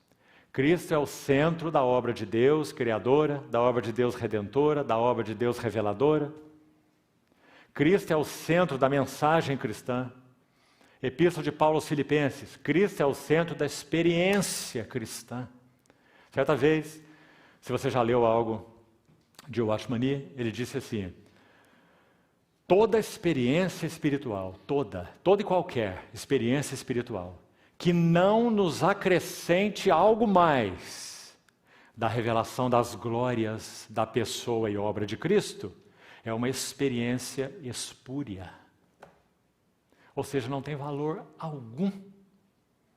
Cristo é o centro da obra de Deus criadora, da obra de Deus redentora, da obra de Deus reveladora. Cristo é o centro da mensagem cristã. Epístola de Paulo aos Filipenses, Cristo é o centro da experiência cristã. Certa vez, se você já leu algo de Watchman Nee, ele disse assim: toda experiência espiritual, toda e qualquer experiência espiritual, que não nos acrescente algo mais da revelação das glórias da pessoa e obra de Cristo, é uma experiência espúria. Ou seja, não tem valor algum.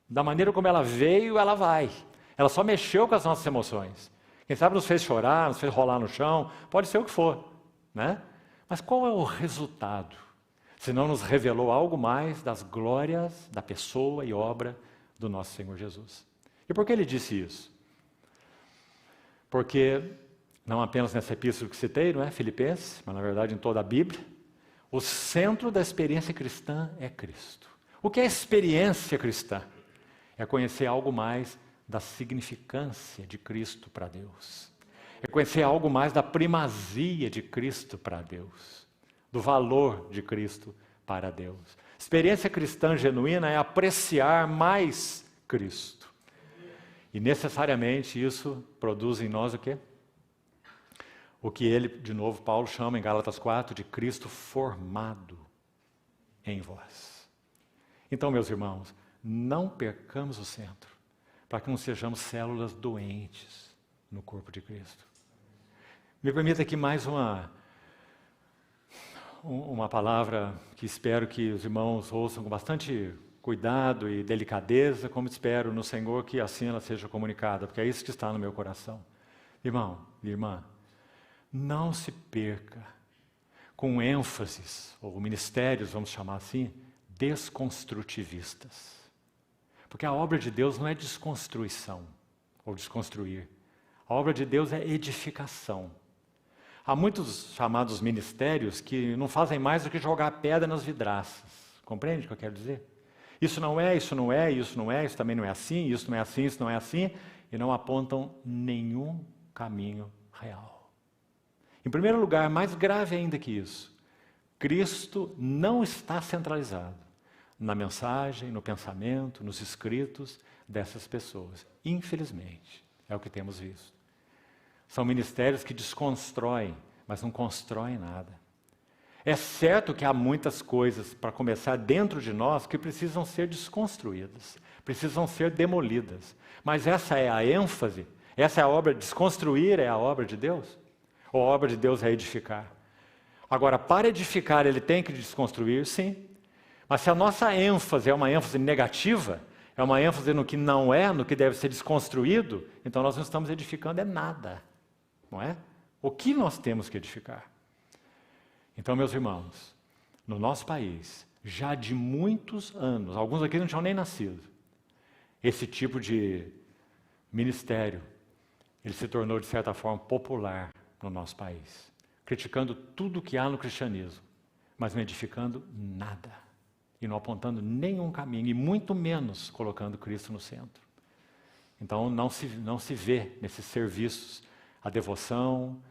Da maneira como ela veio, ela vai. Ela só mexeu com as nossas emoções. Quem sabe nos fez chorar, nos fez rolar no chão, pode ser o que for, né? Mas qual é o resultado? Se não nos revelou algo mais das glórias da pessoa e obra do nosso Senhor Jesus. E por que ele disse isso? Porque, não apenas nessa epístola que citei, não é? Filipenses, mas na verdade em toda a Bíblia, o centro da experiência cristã é Cristo. O que é experiência cristã? É conhecer algo mais da significância de Cristo para Deus. É conhecer algo mais da primazia de Cristo para Deus. Do valor de Cristo para Deus. Experiência cristã genuína é apreciar mais Cristo. E necessariamente isso produz em nós o quê? O que ele, de novo, Paulo chama em Gálatas 4 de Cristo formado em vós. Então, meus irmãos, não percamos o centro, para que não sejamos células doentes no corpo de Cristo. Me permita aqui mais uma palavra que espero que os irmãos ouçam com bastante cuidado e delicadeza, como espero no Senhor que assim ela seja comunicada, porque é isso que está no meu coração. Irmão, irmã, não se perca com ênfases, ou ministérios, vamos chamar assim, desconstrutivistas. Porque a obra de Deus não é desconstruição, ou desconstruir. A obra de Deus é edificação. Há muitos chamados ministérios que não fazem mais do que jogar pedra nas vidraças. Compreende o que eu quero dizer? Isso não é, isso não é, isso não é, isso também não é assim, isso não é assim, isso não é assim, e não apontam nenhum caminho real. Em primeiro lugar, mais grave ainda que isso, Cristo não está centralizado na mensagem, no pensamento, nos escritos dessas pessoas. Infelizmente, é o que temos visto. São ministérios que desconstroem, mas não constroem nada. É certo que há muitas coisas, para começar, dentro de nós que precisam ser desconstruídas, precisam ser demolidas. Mas essa é a ênfase, essa é a obra, desconstruir é a obra de Deus? Ou a obra de Deus é edificar? Agora, para edificar, ele tem que desconstruir, sim. Mas se a nossa ênfase é uma ênfase negativa, é uma ênfase no que não é, no que deve ser desconstruído, então nós não estamos edificando é nada, não é? O que nós temos que edificar? Então, meus irmãos, no nosso país, já de muitos anos, alguns aqui não tinham nem nascido, esse tipo de ministério, ele se tornou, de certa forma, popular no nosso país, criticando tudo que há no cristianismo, mas não edificando nada, e não apontando nenhum caminho, e muito menos colocando Cristo no centro. Então, não se vê nesses serviços a devoção,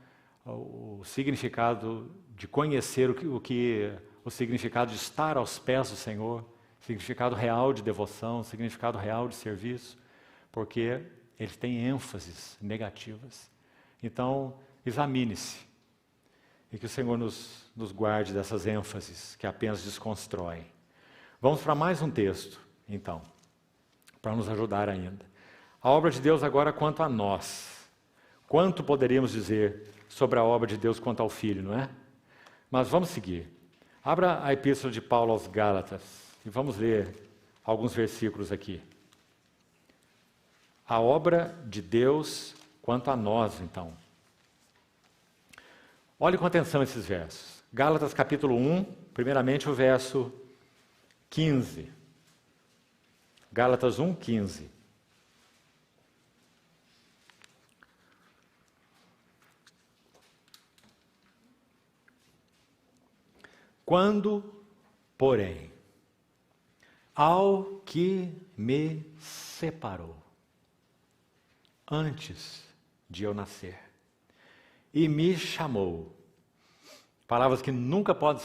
o significado de conhecer o significado de estar aos pés do Senhor, o significado real de devoção, o significado real de serviço, porque eles têm ênfases negativas. Então, examine-se, e que o Senhor nos guarde dessas ênfases que apenas desconstroem. Vamos para mais um texto, então, para nos ajudar ainda. A obra de Deus agora quanto a nós. Quanto poderíamos dizer sobre a obra de Deus quanto ao Filho, não é? Mas vamos seguir. Abra a Epístola de Paulo aos Gálatas e vamos ler alguns versículos aqui. A obra de Deus quanto a nós, então. Olhe com atenção esses versos. Gálatas capítulo 1, primeiramente o verso 15. Gálatas 1, 15. Quando, porém, ao que me separou, antes de eu nascer, e me chamou, palavras que nunca podem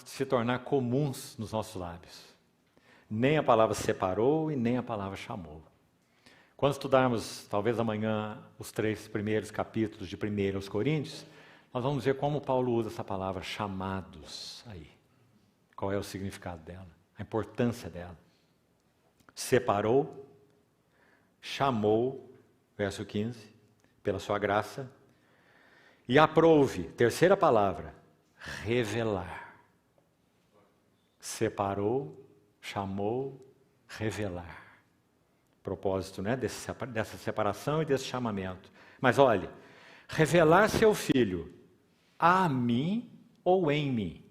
se tornar comuns nos nossos lábios, nem a palavra separou e nem a palavra chamou. Quando estudarmos, talvez amanhã, os 3 primeiros capítulos de 1 aos Coríntios, nós vamos ver como Paulo usa essa palavra chamados aí. Qual é o significado dela, a importância dela. Separou, chamou, verso 15, pela sua graça, e aprouve, terceira palavra, revelar. Separou, chamou, revelar. Propósito, né, dessa separação e desse chamamento. Mas olhe, revelar seu Filho a mim ou em mim?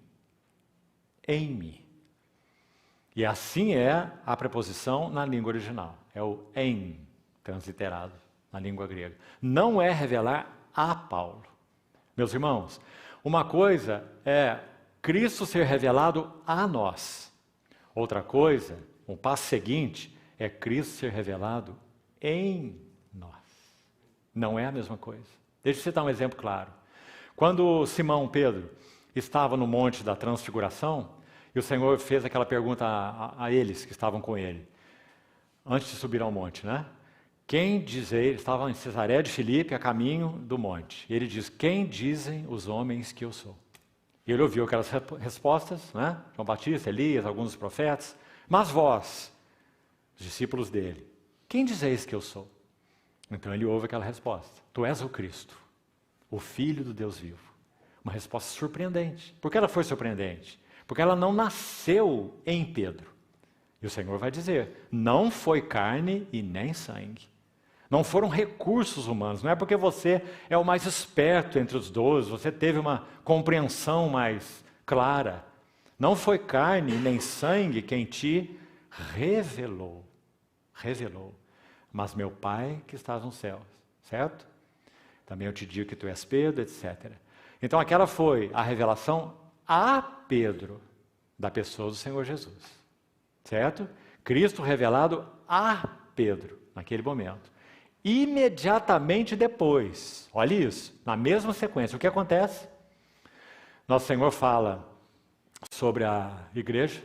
Em mim. E assim é a preposição na língua original. É o em, transliterado na língua grega. Não é revelar a Paulo. Meus irmãos, uma coisa é Cristo ser revelado a nós. Outra coisa, um passo seguinte, é Cristo ser revelado em nós. Não é a mesma coisa. Deixa eu citar um exemplo claro. Quando Simão Pedro estava no Monte da Transfiguração, e o Senhor fez aquela pergunta a eles que estavam com ele, antes de subir ao monte, né? Quem dizem, ele estava em Cesareia de Filipe, a caminho do monte. E ele diz, quem dizem os homens que eu sou? E ele ouviu aquelas respostas, né? João Batista, Elias, alguns dos profetas. Mas vós, os discípulos dele, quem dizeis que eu sou? Então ele ouve aquela resposta. Tu és o Cristo, o Filho do Deus vivo. Uma resposta surpreendente. Por que ela foi surpreendente? Porque ela não nasceu em Pedro. E o Senhor vai dizer, não foi carne e nem sangue. Não foram recursos humanos. Não é porque você é o mais esperto entre os 12, você teve uma compreensão mais clara. Não foi carne nem sangue quem te revelou. Revelou. Mas meu Pai que estás nos céus. Certo? Também eu te digo que tu és Pedro, etc. Então aquela foi a revelação a Pedro da pessoa do Senhor Jesus. Certo? Cristo revelado a Pedro, naquele momento. Imediatamente depois, olha isso, na mesma sequência, o que acontece? Nosso Senhor fala sobre a igreja.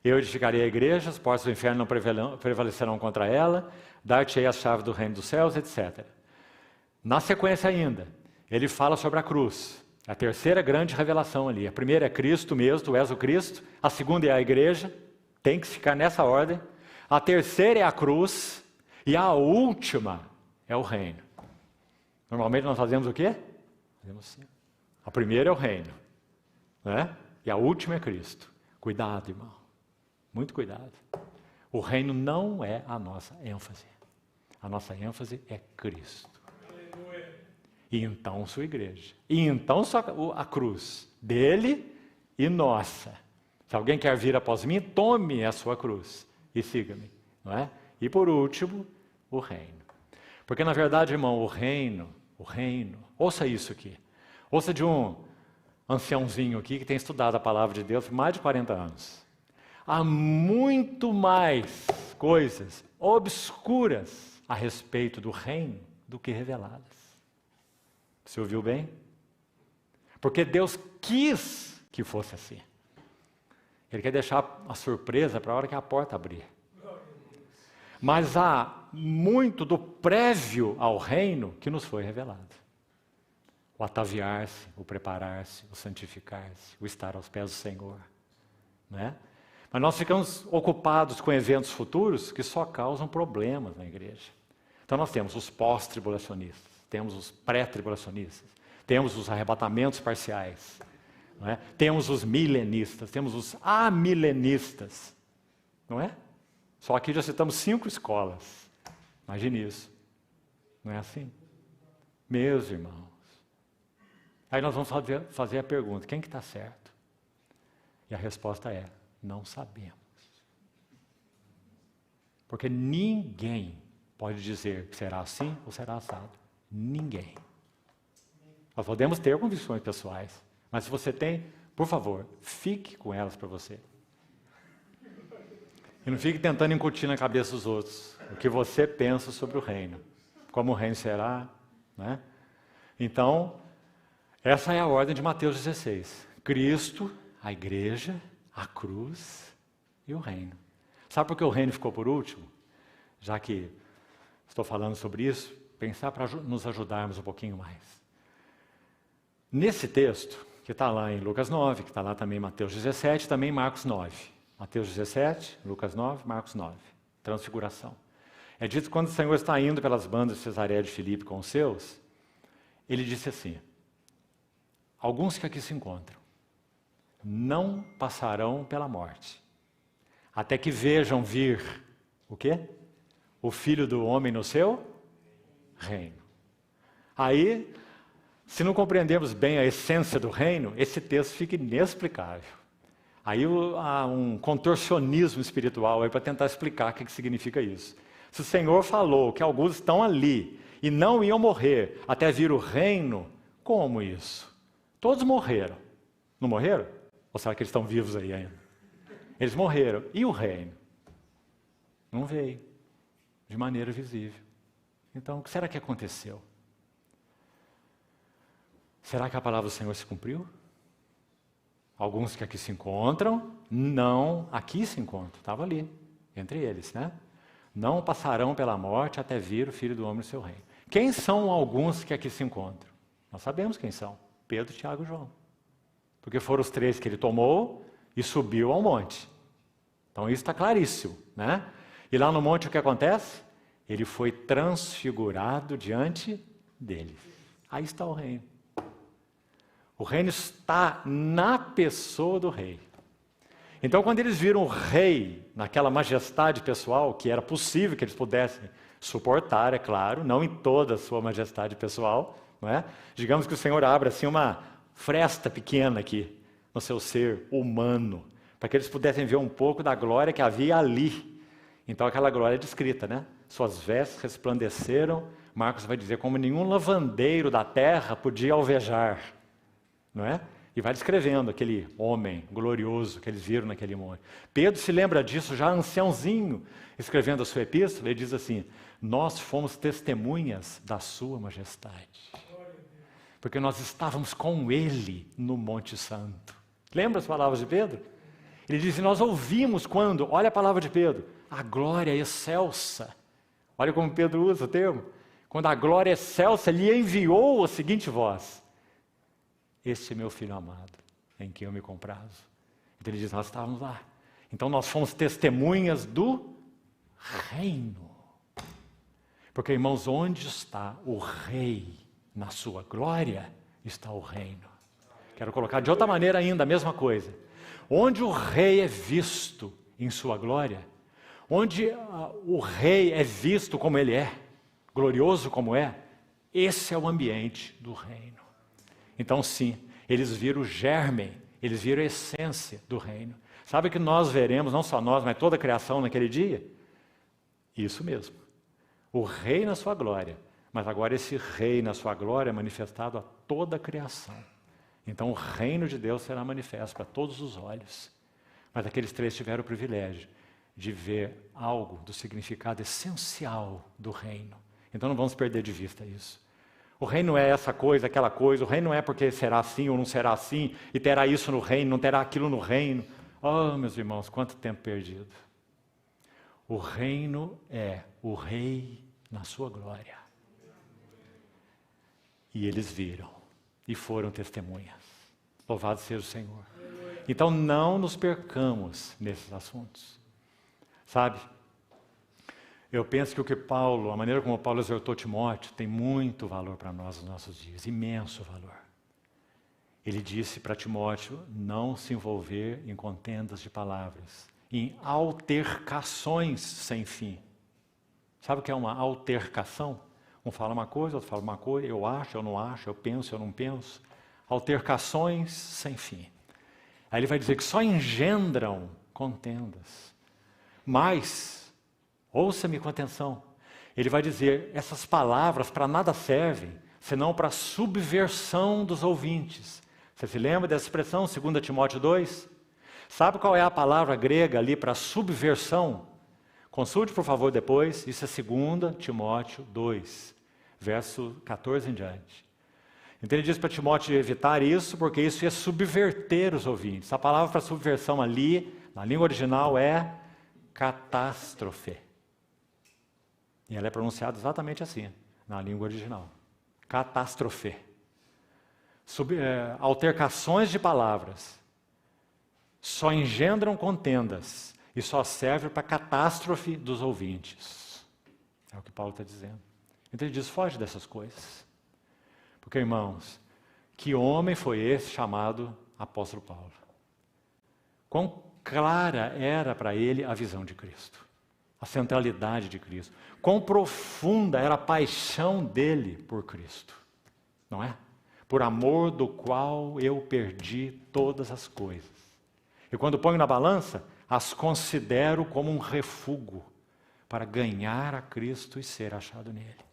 Eu edificarei a igreja, as portas do inferno não prevalecerão contra ela, dar-te-ei as chaves do reino dos céus, etc. Na sequência ainda, ele fala sobre a cruz. A terceira grande revelação ali. A primeira é Cristo mesmo, tu és o Cristo. A segunda é a igreja, tem que ficar nessa ordem. A terceira é a cruz. E a última é o reino. Normalmente nós fazemos o quê? Fazemos assim. A primeira é o reino, né? E a última é Cristo. Cuidado, irmão. Muito cuidado. O reino não é a nossa ênfase. A nossa ênfase é Cristo. E então sua igreja. E então a cruz dele e nossa. Se alguém quer vir após mim, tome a sua cruz e siga-me. Não é? E por último, o reino. Porque na verdade, irmão, o reino, ouça isso aqui. Ouça de um anciãozinho aqui que tem estudado a palavra de Deus por mais de 40 anos. Há muito mais coisas obscuras a respeito do reino do que reveladas. Você ouviu bem? Porque Deus quis que fosse assim. Ele quer deixar a surpresa para a hora que a porta abrir. Mas há muito do prévio ao reino que nos foi revelado. O ataviar-se, o preparar-se, o santificar-se, o estar aos pés do Senhor. Né? Mas nós ficamos ocupados com eventos futuros que só causam problemas na igreja. Então nós temos os pós-tribulacionistas. Temos os pré-tribulacionistas, temos os arrebatamentos parciais, não é? Temos os milenistas, temos os amilenistas, não é? Só aqui já citamos 5 escolas, imagine isso, não é assim? Meus irmãos, aí nós vamos fazer a pergunta, quem que está certo? E a resposta é, não sabemos. Porque ninguém pode dizer que será assim ou será assado. Ninguém. Nós podemos ter convicções pessoais, mas se você tem, por favor, fique com elas para você. E não fique tentando incutir na cabeça dos outros o que você pensa sobre o reino, como o reino será, né? Então, essa é a ordem de Mateus 16. Cristo, a igreja, a cruz e o reino. Sabe por que o reino ficou por último? Já que estou falando sobre isso, pensar para nos ajudarmos um pouquinho mais. Nesse texto, que está lá em Lucas 9, que está lá também em Mateus 17, também em Marcos 9. Mateus 17, Lucas 9, Marcos 9. Transfiguração. É dito que quando o Senhor está indo pelas bandas de Cesareia de Filipe com os seus, ele disse assim, alguns que aqui se encontram não passarão pela morte, até que vejam vir, o quê? O Filho do Homem no seu reino. Aí, se não compreendemos bem a essência do reino, esse texto fica inexplicável. Aí há um contorcionismo espiritual aí para tentar explicar o que significa isso. Se o Senhor falou que alguns estão ali e não iam morrer até vir o reino, como isso? Todos morreram. Não morreram? Ou será que eles estão vivos aí ainda? Eles morreram. E o reino? Não veio de maneira visível. Então, o que será que aconteceu? Será que a palavra do Senhor se cumpriu? Alguns que aqui se encontram, não, aqui se encontram, estava ali, entre eles, né? Não passarão pela morte até vir o Filho do Homem no seu reino. Quem são alguns que aqui se encontram? Nós sabemos quem são, Pedro, Tiago e João. Porque foram os 3 que ele tomou e subiu ao monte. Então isso está claríssimo, né? E lá no monte o que acontece? Ele foi transfigurado diante deles. Aí está o reino. O reino está na pessoa do rei. Então, quando eles viram o rei naquela majestade pessoal, que era possível que eles pudessem suportar, é claro, não em toda a sua majestade pessoal, não é? Digamos que o Senhor abra assim uma fresta pequena aqui no seu ser humano, para que eles pudessem ver um pouco da glória que havia ali. Então, aquela glória é descrita, né? Suas vestes resplandeceram, Marcos vai dizer, como nenhum lavandeiro da terra podia alvejar. não é? E vai descrevendo aquele homem glorioso que eles viram naquele monte. Pedro se lembra disso já anciãozinho, escrevendo a sua epístola, ele diz assim: nós fomos testemunhas da sua majestade. Porque nós estávamos com ele no Monte Santo. Lembra as palavras de Pedro? Ele diz, nós ouvimos quando, olha a palavra de Pedro, a glória excelsa. Olha como Pedro usa o termo. Quando a glória excelsa lhe enviou a seguinte voz: este é meu filho amado, em quem eu me comprazo. Então ele diz, nós estávamos lá. Então nós fomos testemunhas do reino. Porque, irmãos, onde está o rei na sua glória, está o reino. Quero colocar de outra maneira ainda a mesma coisa. Onde o rei é visto em sua glória, onde o rei é visto como ele é, glorioso como é, esse é o ambiente do reino. Então sim, eles viram o germe, eles viram a essência do reino. Sabe o que nós veremos, não só nós, mas toda a criação naquele dia? Isso mesmo. O rei na sua glória, mas agora esse rei na sua glória é manifestado a toda a criação. Então o reino de Deus será manifesto para todos os olhos. Mas aqueles três tiveram o privilégio de ver algo do significado essencial do reino. Então não vamos perder de vista isso. O reino não é essa coisa, aquela coisa. O reino não é porque será assim ou não será assim, e terá isso no reino, não terá aquilo no reino. Oh, meus irmãos, quanto tempo perdido. O reino é o rei na sua glória. E eles viram e foram testemunhas. Louvado seja o Senhor. Então não nos percamos nesses assuntos. Sabe? Eu penso que a maneira como Paulo exortou Timóteo, tem muito valor para nós nos nossos dias, imenso valor. Ele disse para Timóteo não se envolver em contendas de palavras, em altercações sem fim. Sabe o que é uma altercação? Um fala uma coisa, outro fala uma coisa, eu acho, eu não acho, eu penso, eu não penso. Altercações sem fim. Aí ele vai dizer que só engendram contendas. Mas, ouça-me com atenção, ele vai dizer, essas palavras para nada servem, senão para a subversão dos ouvintes. Você se lembra dessa expressão, 2 Timóteo 2? Sabe qual é a palavra grega ali para subversão? Consulte, por favor, depois, isso é 2 Timóteo 2, verso 14 em diante. Então ele diz para Timóteo evitar isso, porque isso ia subverter os ouvintes. A palavra para subversão ali, na língua original, é catástrofe. E ela é pronunciada exatamente assim, na língua original. Catástrofe. Altercações de palavras só engendram contendas e só servem para a catástrofe dos ouvintes. É o que Paulo está dizendo. Então ele diz, foge dessas coisas. Porque, irmãos, que homem foi esse chamado apóstolo Paulo? Quão clara era para ele a visão de Cristo, a centralidade de Cristo. Quão profunda era a paixão dele por Cristo, não é? Por amor do qual eu perdi todas as coisas. E quando ponho na balança, as considero como um refúgio para ganhar a Cristo e ser achado nele.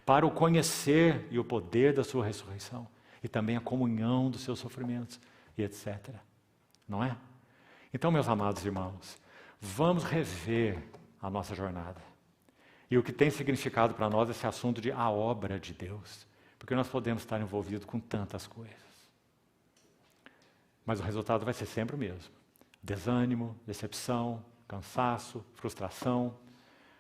Para o conhecer e o poder da sua ressurreição, e também a comunhão dos seus sofrimentos, e etc. Não é? Então, meus amados irmãos, vamos rever a nossa jornada. E o que tem significado para nós esse assunto de a obra de Deus. Porque nós podemos estar envolvidos com tantas coisas. Mas o resultado vai ser sempre o mesmo. Desânimo, decepção, cansaço, frustração,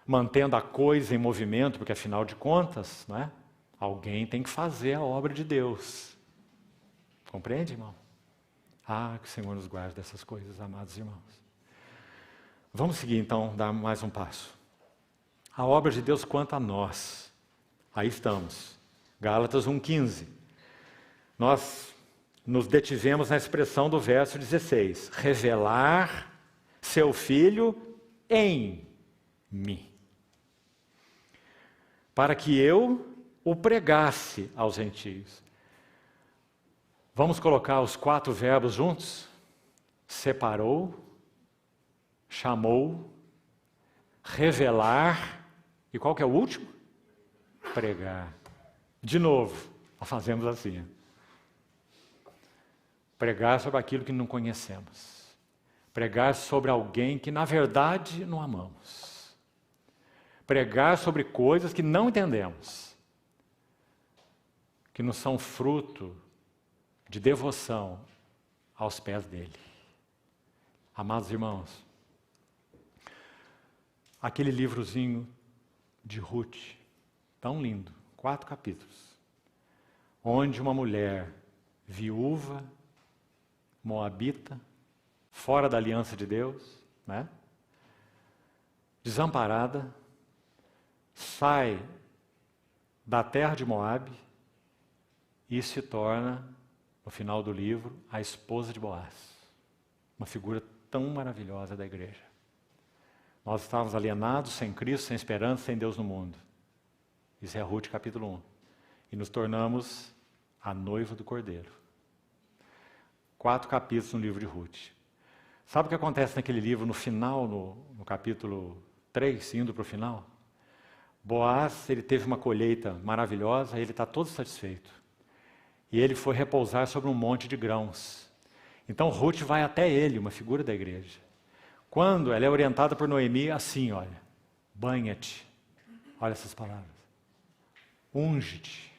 mantendo a coisa em movimento, porque afinal de contas, não é? Alguém tem que fazer a obra de Deus. Compreende, irmão? Ah, que o Senhor nos guarde dessas coisas, amados irmãos. Vamos seguir então, dar mais um passo. A obra de Deus quanto a nós. Aí estamos. Gálatas 1,15. Nós nos detivemos na expressão do verso 16. Revelar seu Filho em mim. Para que eu o pregasse aos gentios. Vamos colocar os 4 verbos juntos? Separou, chamou, revelar, e qual que é o último? Pregar. De novo, nós fazemos assim. Pregar sobre aquilo que não conhecemos. Pregar sobre alguém que, na verdade, não amamos. Pregar sobre coisas que não entendemos, que não são fruto de devoção aos pés dele. Amados irmãos, aquele livrozinho de Ruth, tão lindo, 4 capítulos, onde uma mulher viúva, moabita, fora da aliança de Deus, né? Desamparada, sai da terra de Moabe e se torna, no final do livro, a esposa de Boaz. Uma figura tão maravilhosa da igreja. Nós estávamos alienados, sem Cristo, sem esperança, sem Deus no mundo. Isso é Ruth capítulo 1. E nos tornamos a noiva do Cordeiro. 4 capítulos no livro de Ruth. Sabe o que acontece naquele livro, no final, no capítulo 3, indo para o final? Boaz, ele teve uma colheita maravilhosa, ele está todo satisfeito. E ele foi repousar sobre um monte de grãos. Então Ruth vai até ele, uma figura da igreja. Quando ela é orientada por Noemi, assim, olha, banha-te, olha essas palavras, unge-te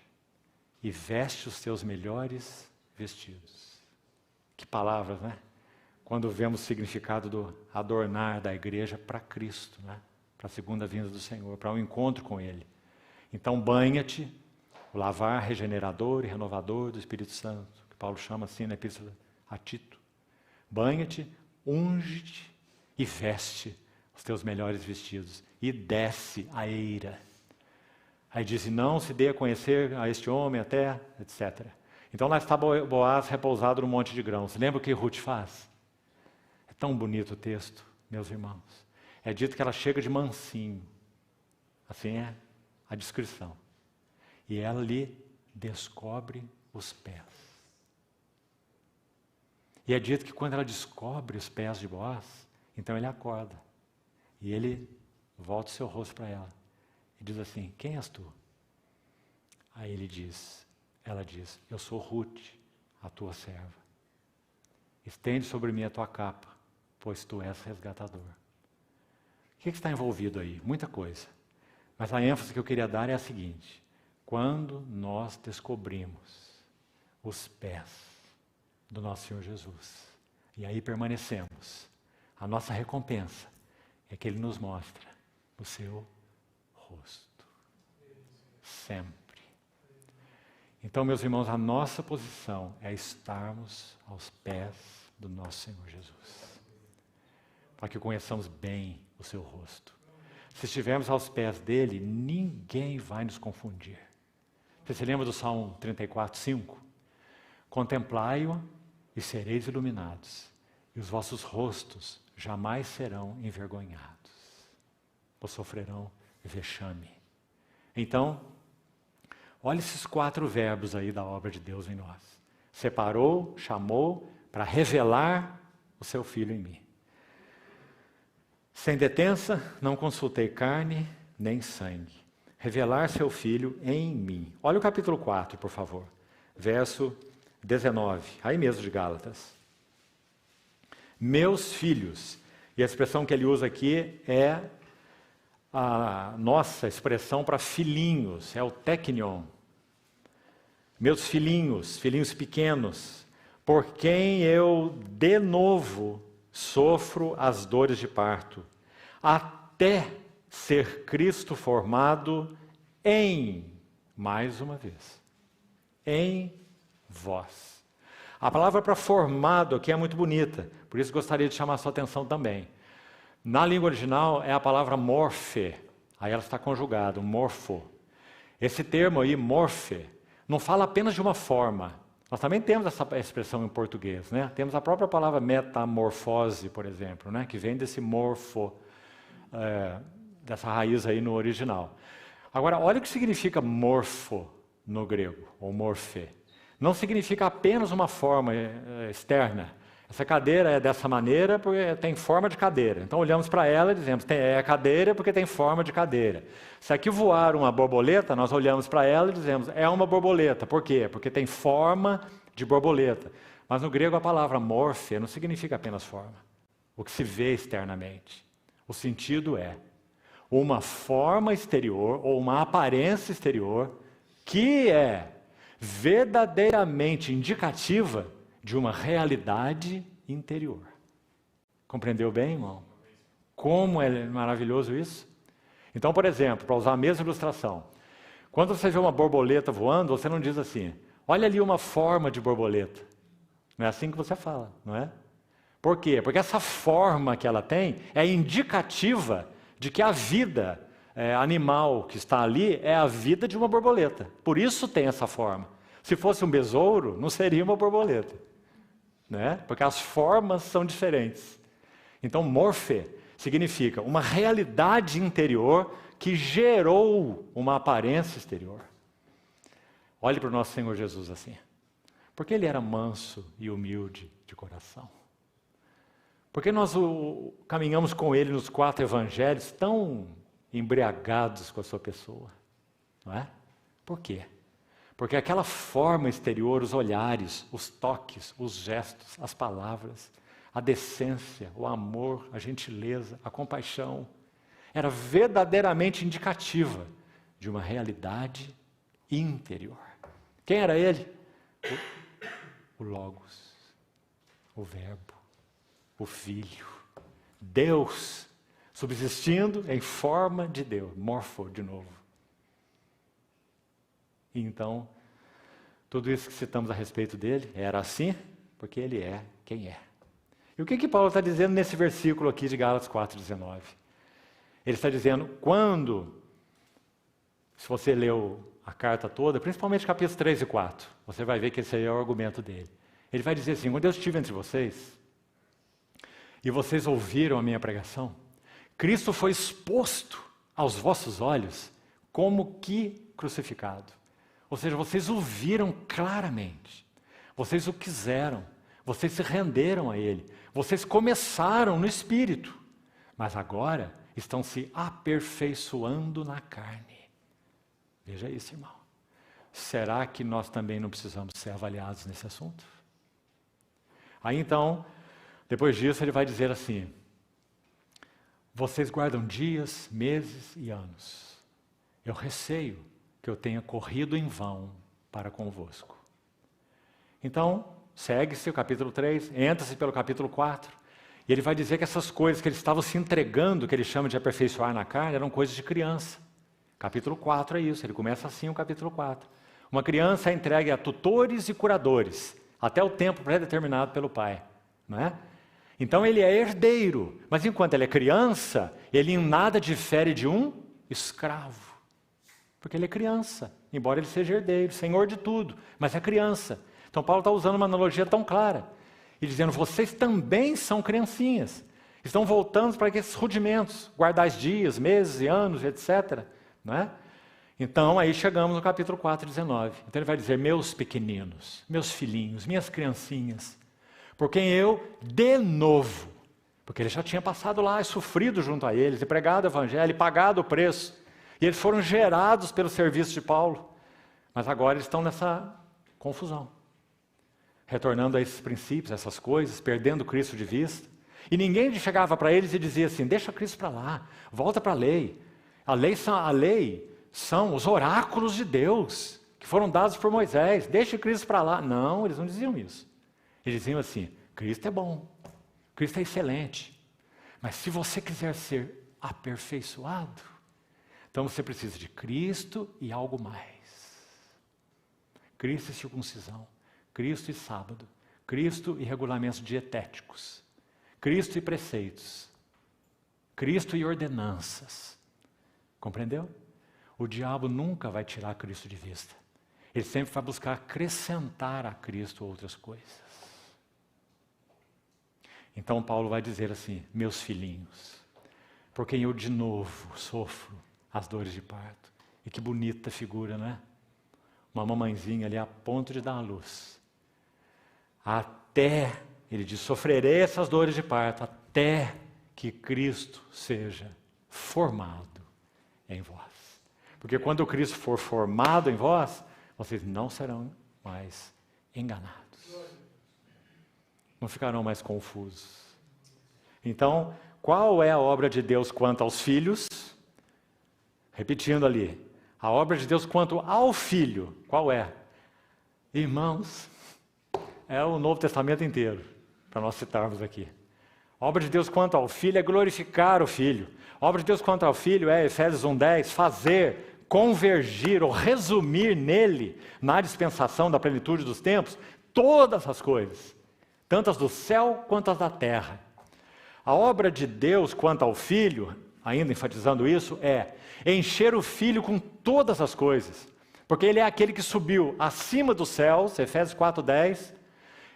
e veste os teus melhores vestidos. Que palavras, né? Quando vemos o significado do adornar da igreja para Cristo, né? Para a segunda vinda do Senhor, para um encontro com Ele. Então, banha-te, o lavar regenerador e renovador do Espírito Santo, que Paulo chama assim na Epístola a Tito. Banha-te, unge-te e veste os teus melhores vestidos e desce a eira. Aí diz, não se dê a conhecer a este homem até, etc. Então lá está Boaz repousado no monte de grãos. Lembra o que Ruth faz? É tão bonito o texto, meus irmãos. É dito que ela chega de mansinho. Assim é a descrição. E ela lhe descobre os pés. E é dito que quando ela descobre os pés de Boaz, então ele acorda. E ele volta o seu rosto para ela. E diz assim, quem és tu? Aí ela diz, eu sou Ruth, a tua serva. Estende sobre mim a tua capa, pois tu és resgatador. O que está envolvido aí? Muita coisa. Mas a ênfase que eu queria dar é a seguinte, quando nós descobrimos os pés do nosso Senhor Jesus, e aí permanecemos, a nossa recompensa é que Ele nos mostra o seu rosto. Sempre. Então, meus irmãos, a nossa posição é estarmos aos pés do nosso Senhor Jesus, para que conheçamos bem o seu rosto. Se estivermos aos pés dele, ninguém vai nos confundir. Você se lembra do Salmo 34, 5? Contemplai-o e sereis iluminados, e os vossos rostos jamais serão envergonhados, ou sofrerão vexame. Então, olha esses 4 verbos aí da obra de Deus em nós. Separou, chamou, para revelar o seu Filho em mim. Sem detença, não consultei carne nem sangue. Revelar seu Filho em mim. Olha o capítulo 4, por favor. Verso 19, aí mesmo de Gálatas. Meus filhos. E a expressão que ele usa aqui é a nossa expressão para filhinhos, é o teknion. Meus filhinhos, filhinhos pequenos, por quem eu de novo sofro as dores de parto, até ser Cristo formado em, mais uma vez, em vós. A palavra para formado aqui é muito bonita, por isso gostaria de chamar a sua atenção também. Na língua original é a palavra morfe, aí ela está conjugada, morfo. Esse termo aí, morfe, não fala apenas de uma forma. Nós também temos essa expressão em português, né? Temos a própria palavra metamorfose, por exemplo, né? Que vem desse morfo, dessa raiz aí no original. Agora, olha o que significa morfo no grego, ou morfe. Não significa apenas uma forma externa. Essa cadeira é dessa maneira porque tem forma de cadeira. Então olhamos para ela e dizemos, é cadeira porque tem forma de cadeira. Se aqui voar uma borboleta, nós olhamos para ela e dizemos, é uma borboleta. Por quê? Porque tem forma de borboleta. Mas no grego a palavra morphe não significa apenas forma, o que se vê externamente. O sentido é uma forma exterior ou uma aparência exterior que é verdadeiramente indicativa de uma realidade interior. Compreendeu bem, irmão? Como é maravilhoso isso? Então, por exemplo, para usar a mesma ilustração, quando você vê uma borboleta voando, você não diz assim, olha ali uma forma de borboleta. Não é assim que você fala, não é? Por quê? Porque essa forma que ela tem é indicativa de que a vida animal que está ali é a vida de uma borboleta. Por isso tem essa forma. Se fosse um besouro, não seria uma borboleta, né? Porque as formas são diferentes. Então, morphe significa uma realidade interior que gerou uma aparência exterior. Olhe para o nosso Senhor Jesus assim. Porque ele era manso e humilde de coração. Porque nós caminhamos com ele nos 4 evangelhos tão embriagados com a sua pessoa, não é? Por quê? Porque aquela forma exterior, os olhares, os toques, os gestos, as palavras, a decência, o amor, a gentileza, a compaixão, era verdadeiramente indicativa de uma realidade interior. Quem era ele? O Logos, o Verbo, o Filho, Deus, subsistindo em forma de Deus, morfo de novo. E então, tudo isso que citamos a respeito dele era assim, porque ele é quem é. E o que Paulo está dizendo nesse versículo aqui de Gálatas 4,19? Ele está dizendo, se você leu a carta toda, principalmente capítulos 3 e 4, você vai ver que esse aí é o argumento dele. Ele vai dizer assim, quando eu estive entre vocês, e vocês ouviram a minha pregação, Cristo foi exposto aos vossos olhos como que crucificado. Ou seja, vocês o viram claramente, vocês o quiseram, vocês se renderam a Ele, vocês começaram no Espírito, mas agora estão se aperfeiçoando na carne. Veja isso, irmão. Será que nós também não precisamos ser avaliados nesse assunto? Aí então, depois disso ele vai dizer assim, vocês guardam dias, meses e anos. Eu receio que eu tenha corrido em vão para convosco. Então, segue-se o capítulo 3, entra-se pelo capítulo 4, e ele vai dizer que essas coisas que ele estava se entregando, que ele chama de aperfeiçoar na carne, eram coisas de criança. Capítulo 4 é isso, ele começa assim o capítulo 4. Uma criança é entregue a tutores e curadores, até o tempo pré-determinado pelo pai, não é? Então ele é herdeiro, mas enquanto ele é criança, ele em nada difere de um escravo. Porque ele é criança, embora ele seja herdeiro, senhor de tudo, mas é criança. Então Paulo está usando uma analogia tão clara, e dizendo, vocês também são criancinhas, estão voltando para esses rudimentos, guardar dias, meses e anos, etc., não é? Então, aí chegamos no capítulo 4, 19. Então ele vai dizer, meus pequeninos, meus filhinhos, minhas criancinhas, por quem eu, de novo, porque ele já tinha passado lá e sofrido junto a eles, e pregado o evangelho, e pagado o preço, e eles foram gerados pelo serviço de Paulo, mas agora eles estão nessa confusão, retornando a esses princípios, a essas coisas, perdendo Cristo de vista, e ninguém chegava para eles e dizia assim, deixa Cristo para lá, volta para a lei. A lei são os oráculos de Deus, que foram dados por Moisés. Deixe Cristo para lá. Não, eles não diziam isso. Eles diziam assim, Cristo é bom, Cristo é excelente. Mas se você quiser ser aperfeiçoado, então você precisa de Cristo e algo mais. Cristo e circuncisão, Cristo e sábado, Cristo e regulamentos dietéticos, Cristo e preceitos, Cristo e ordenanças. Compreendeu? O diabo nunca vai tirar Cristo de vista. Ele sempre vai buscar acrescentar a Cristo outras coisas. Então Paulo vai dizer assim, meus filhinhos, por quem eu de novo sofro as dores de parto. E que bonita figura, não é? Uma mamãezinha ali a ponto de dar a luz. Até, ele diz, sofrerei essas dores de parto, até que Cristo seja formado em vós. Porque quando Cristo for formado em vós, vocês não serão mais enganados. não ficarão mais confusos. Então, qual é a obra de Deus quanto aos filhos? Repetindo ali, a obra de Deus quanto ao Filho, qual é? Irmãos, é o Novo Testamento inteiro, para nós citarmos aqui. A obra de Deus quanto ao Filho é glorificar o Filho. A obra de Deus quanto ao Filho é, Efésios 1:10, fazer, convergir ou resumir nele, na dispensação da plenitude dos tempos, todas as coisas, tanto as do céu quanto as da terra. A obra de Deus quanto ao Filho, ainda enfatizando isso, é encher o Filho com todas as coisas, porque ele é aquele que subiu acima dos céus, Efésios 4:10,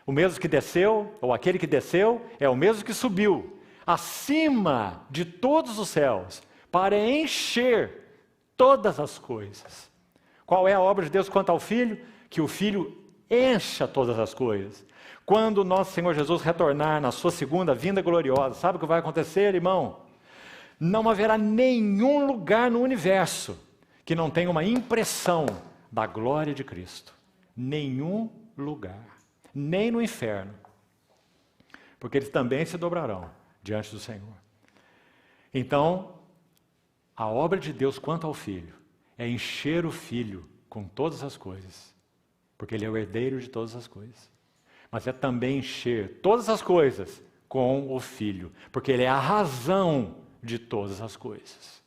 o mesmo que desceu, ou aquele que desceu, é o mesmo que subiu, acima de todos os céus, para encher todas as coisas. Qual é a obra de Deus quanto ao Filho? Que o Filho encha todas as coisas. Quando o nosso Senhor Jesus retornar na sua segunda vinda gloriosa, sabe o que vai acontecer, irmão? Não haverá nenhum lugar no universo que não tenha uma impressão da glória de Cristo. Nenhum lugar. Nem no inferno. Porque eles também se dobrarão diante do Senhor. Então, a obra de Deus quanto ao Filho é encher o Filho com todas as coisas. Porque ele é o herdeiro de todas as coisas. Mas é também encher todas as coisas com o Filho, porque ele é a razão de todas as coisas.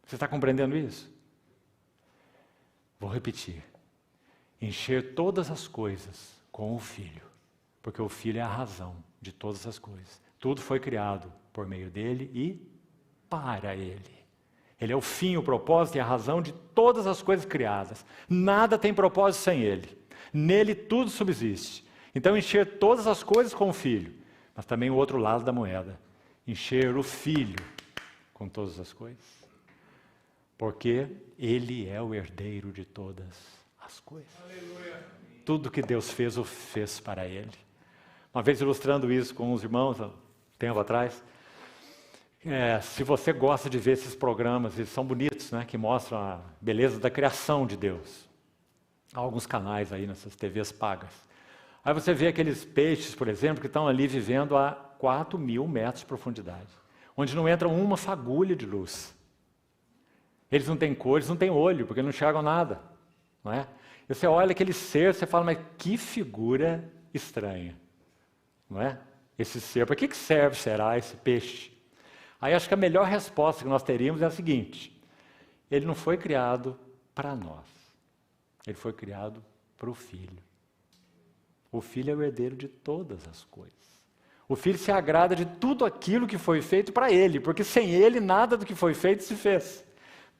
Você está compreendendo isso? Vou repetir. Encher todas as coisas com o Filho, porque o Filho é a razão de todas as coisas. Tudo foi criado por meio dele e para ele. Ele é o fim, o propósito e a razão de todas as coisas criadas. Nada tem propósito sem ele. Nele tudo subsiste. Então, encher todas as coisas com o Filho, mas também o outro lado da moeda, encher o Filho com todas as coisas, porque ele é o herdeiro de todas as coisas. Aleluia. Tudo que Deus fez, o fez para ele. Uma vez ilustrando isso com uns irmãos, há tempo atrás, se você gosta de ver esses programas, eles são bonitos, né, que mostram a beleza da criação de Deus. Há alguns canais aí nessas TVs pagas. Aí você vê aqueles peixes, por exemplo, que estão ali vivendo a 4.000 metros de profundidade, onde não entra uma fagulha de luz. Eles não têm cor, eles não têm olho, porque não enxergam nada. Não é? E você olha aquele ser, você fala, mas que figura estranha. Não é? Esse ser, para que serve, será, esse peixe? Aí acho que a melhor resposta que nós teríamos é a seguinte: ele não foi criado para nós, ele foi criado para o Filho. O Filho é o herdeiro de todas as coisas. O Filho se agrada de tudo aquilo que foi feito para ele, porque sem ele nada do que foi feito se fez.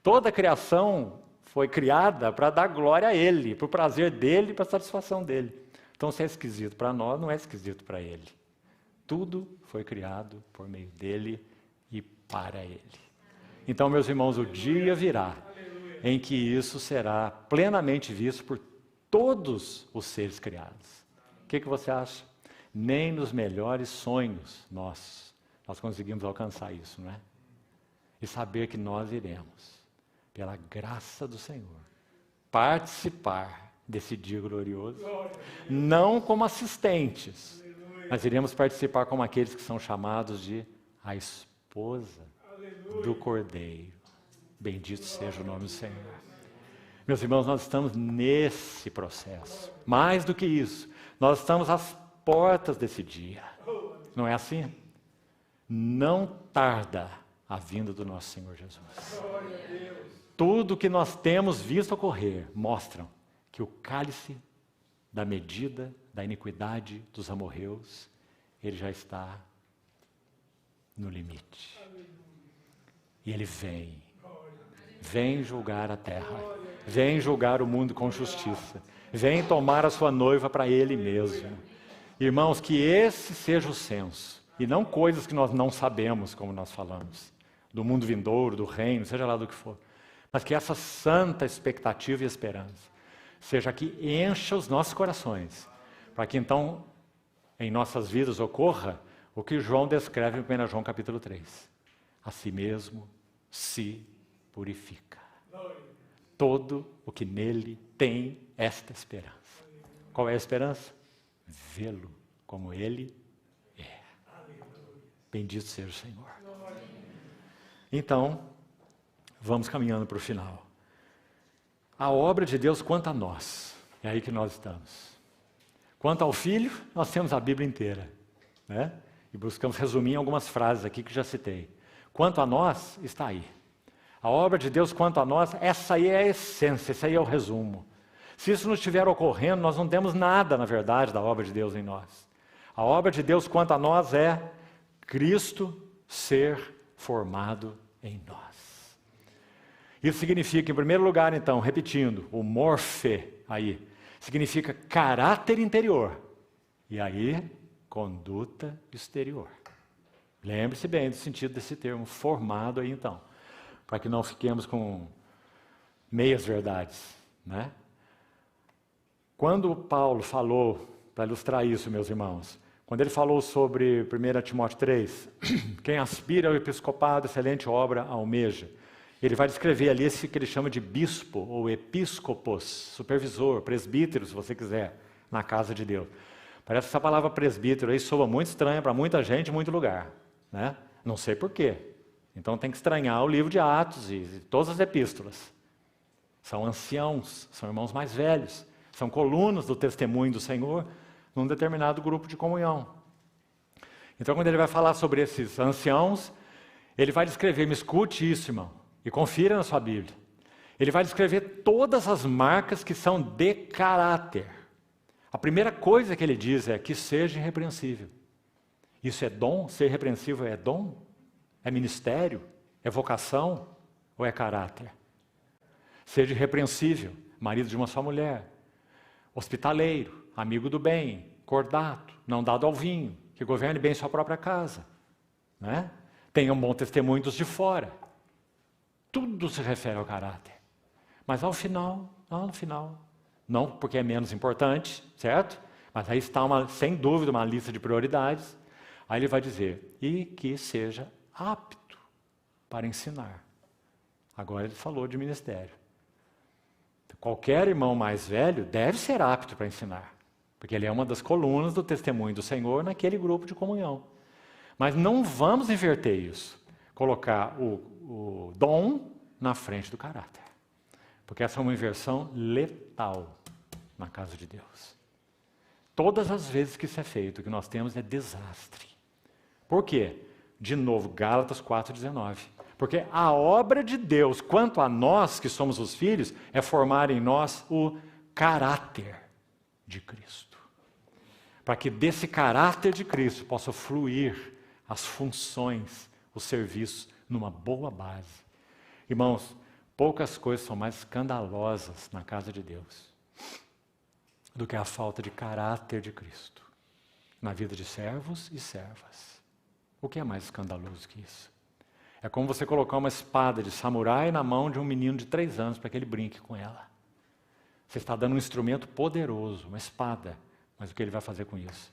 Toda a criação foi criada para dar glória a ele, para o prazer dele e para a satisfação dele. Então, se é esquisito para nós, não é esquisito para ele. Tudo foi criado por meio dele e para ele. Então, meus irmãos, o dia virá em que isso será plenamente visto por todos os seres criados. O que você acha? Nem nos melhores sonhos nós conseguimos alcançar isso, não é? E saber que nós iremos, pela graça do Senhor, participar desse dia glorioso, não como assistentes, mas iremos participar como aqueles que são chamados de a esposa do Cordeiro. Bendito seja o nome do Senhor. Meus irmãos, nós estamos nesse processo. Mais do que isso, nós estamos às portas desse dia. Não é assim? Não tarda a vinda do nosso Senhor Jesus. Tudo que nós temos visto ocorrer mostram que o cálice da medida da iniquidade dos amorreus, ele já está no limite. E ele vem julgar a terra, vem julgar o mundo com justiça, vem tomar a sua noiva para ele mesmo. Irmãos, que esse seja o senso, e não coisas que nós não sabemos, como nós falamos, do mundo vindouro, do reino, seja lá do que for, mas que essa santa expectativa e esperança seja que encha os nossos corações, para que então em nossas vidas ocorra o que João descreve em 1 João capítulo 3. A si mesmo se purifica. Todo o que nele tem esta esperança. Qual é a esperança? Vê-lo como ele Bendito seja o Senhor. Então, vamos caminhando para o final. A obra de Deus quanto a nós, é aí que nós estamos. Quanto ao Filho, nós temos a Bíblia inteira, né? E buscamos resumir em algumas frases aqui que já citei. Quanto a nós, está aí. A obra de Deus quanto a nós, essa aí é a essência, esse aí é o resumo. Se isso não estiver ocorrendo, nós não temos nada, na verdade, da obra de Deus em nós. A obra de Deus quanto a nós é Cristo ser formado em nós. Isso significa, em primeiro lugar, então, repetindo, o morfe aí, significa caráter interior. E aí, conduta exterior. Lembre-se bem do sentido desse termo, formado aí então, para que não fiquemos com meias verdades, né? Quando Paulo falou, para ilustrar isso, meus irmãos, quando ele falou sobre 1 Timóteo 3, quem aspira ao episcopado, excelente obra almeja. Ele vai descrever ali esse que ele chama de bispo, ou episcopos, supervisor, presbítero, se você quiser, na casa de Deus. Parece que essa palavra presbítero aí soa muito estranha para muita gente em muito lugar, né? Não sei porquê. Então tem que estranhar o livro de Atos e todas as epístolas. São anciãos, são irmãos mais velhos, são colunas do testemunho do Senhor num determinado grupo de comunhão. Então quando ele vai falar sobre esses anciãos, ele vai descrever, me escute isso, irmão, e confira na sua Bíblia. Ele vai descrever todas as marcas que são de caráter. A primeira coisa que ele diz é que seja irrepreensível. Isso é dom? Ser irrepreensível é dom? É ministério? É vocação? Ou é caráter? Seja irrepreensível, marido de uma só mulher, hospitaleiro, amigo do bem, cordato, não dado ao vinho, que governe bem sua própria casa, né? Tenha um bom testemunho dos de fora. Tudo se refere ao caráter. Mas ao final, no final, não porque é menos importante, certo? Mas aí está, sem dúvida, uma lista de prioridades. Aí ele vai dizer, e que seja apto para ensinar. Agora ele falou de ministério. Qualquer irmão mais velho deve ser apto para ensinar, porque ele é uma das colunas do testemunho do Senhor naquele grupo de comunhão. Mas não vamos inverter isso, colocar o dom na frente do caráter, porque essa é uma inversão letal na casa de Deus. Todas as vezes que isso é feito, o que nós temos é desastre. Por quê? De novo, Gálatas 4,19. Porque a obra de Deus, quanto a nós que somos os filhos, é formar em nós o caráter de Cristo. Para que desse caráter de Cristo possa fluir as funções, os serviços, numa boa base. Irmãos, poucas coisas são mais escandalosas na casa de Deus do que a falta de caráter de Cristo na vida de servos e servas. O que é mais escandaloso que isso? É como você colocar uma espada de samurai na mão de um menino de 3 anos para que ele brinque com ela. Você está dando um instrumento poderoso, uma espada, mas o que ele vai fazer com isso?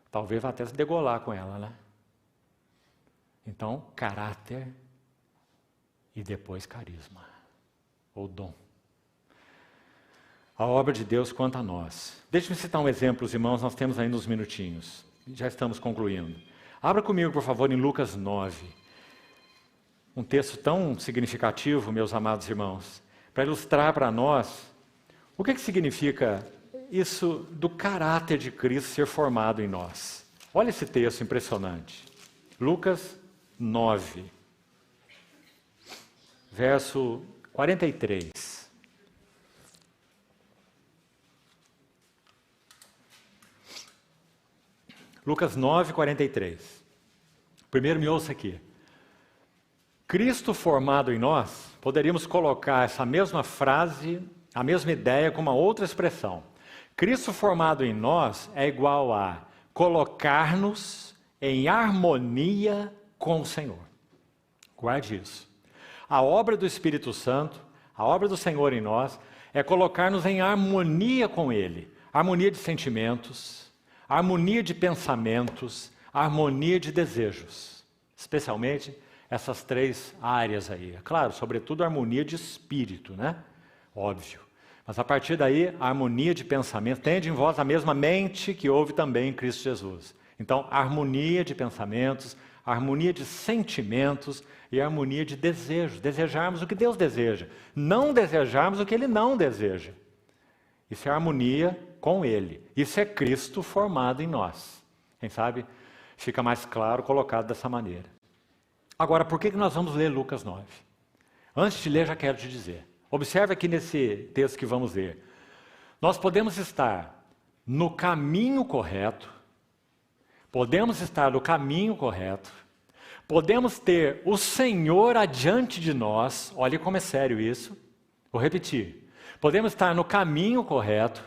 Talvez vá até se degolar com ela, né? Então, caráter e depois carisma, ou dom. A obra de Deus quanto a nós. Deixe-me citar um exemplo, irmãos, nós temos ainda uns minutinhos. Já estamos concluindo. Abra comigo, por favor, em Lucas 9. Um texto tão significativo, meus amados irmãos, para ilustrar para nós o que significa isso do caráter de Cristo ser formado em nós. Olha esse texto impressionante. Lucas 9, verso 43. Lucas 9, 43. Primeiro me ouça aqui. Cristo formado em nós, poderíamos colocar essa mesma frase, a mesma ideia com uma outra expressão. Cristo formado em nós é igual a colocar-nos em harmonia com o Senhor. Guarde isso. A obra do Espírito Santo, a obra do Senhor em nós, é colocar-nos em harmonia com Ele. Harmonia de sentimentos, harmonia de pensamentos, harmonia de desejos. Especialmente essas 3 áreas aí. É claro, sobretudo a harmonia de espírito, né? Óbvio. Mas a partir daí, a harmonia de pensamento, tende em vós a mesma mente que houve também em Cristo Jesus. Então, harmonia de pensamentos, a harmonia de sentimentos e a harmonia de desejos. Desejarmos o que Deus deseja, não desejarmos o que Ele não deseja. Isso é harmonia com Ele. Isso é Cristo formado em nós. Quem sabe fica mais claro colocado dessa maneira. Agora, por que nós vamos ler Lucas 9? Antes de ler, já quero te dizer. Observe aqui nesse texto que vamos ler. Nós podemos estar no caminho correto, podemos ter o Senhor adiante de nós, olha como é sério isso, vou repetir. Podemos estar no caminho correto,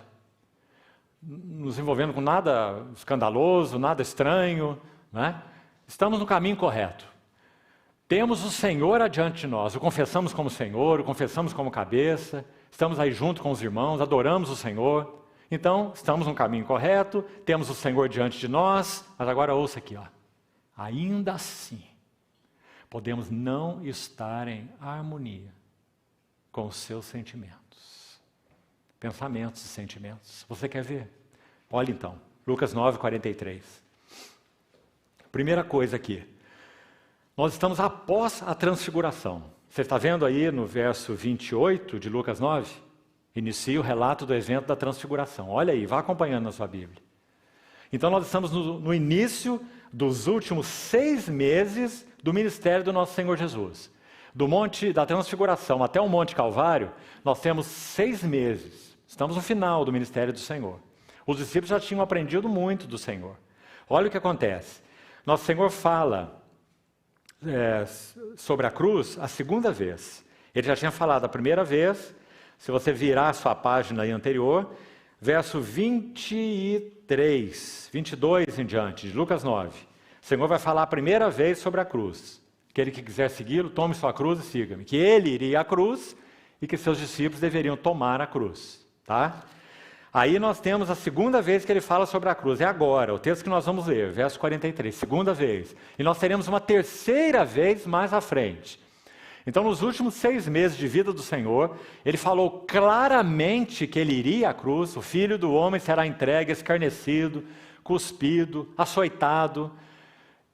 nos envolvendo com nada escandaloso, nada estranho, né? Estamos no caminho correto. Temos o Senhor adiante de nós, o confessamos como Senhor, o confessamos como cabeça, estamos aí junto com os irmãos, adoramos o Senhor. Então, estamos no caminho correto, temos o Senhor diante de nós, mas agora ouça aqui, ó. Ainda assim, podemos não estar em harmonia com os seus sentimentos. Pensamentos e sentimentos. Você quer ver? Olha então, Lucas 9, 43. Primeira coisa aqui. Nós estamos após a transfiguração. Você está vendo aí no verso 28 de Lucas 9? Inicia o relato do evento da transfiguração. Olha aí, vá acompanhando na sua Bíblia. Então nós estamos no início dos últimos 6 meses do ministério do nosso Senhor Jesus. Do monte da transfiguração até o Monte Calvário, nós temos 6 meses. Estamos no final do ministério do Senhor. Os discípulos já tinham aprendido muito do Senhor. Olha o que acontece. Nosso Senhor fala sobre a cruz a segunda vez. Ele já tinha falado a primeira vez, se você virar a sua página aí anterior, verso 23, 22 em diante, de Lucas 9. O Senhor vai falar a primeira vez sobre a cruz. Aquele que quiser segui-lo, tome sua cruz e siga-me. Que ele iria à cruz e que seus discípulos deveriam tomar a cruz. Tá? Aí nós temos a segunda vez que ele fala sobre a cruz. É agora, o texto que nós vamos ler, verso 43, segunda vez. E nós teremos uma terceira vez mais à frente. Então, nos últimos 6 meses de vida do Senhor, ele falou claramente que ele iria à cruz, o Filho do Homem será entregue, escarnecido, cuspido, açoitado,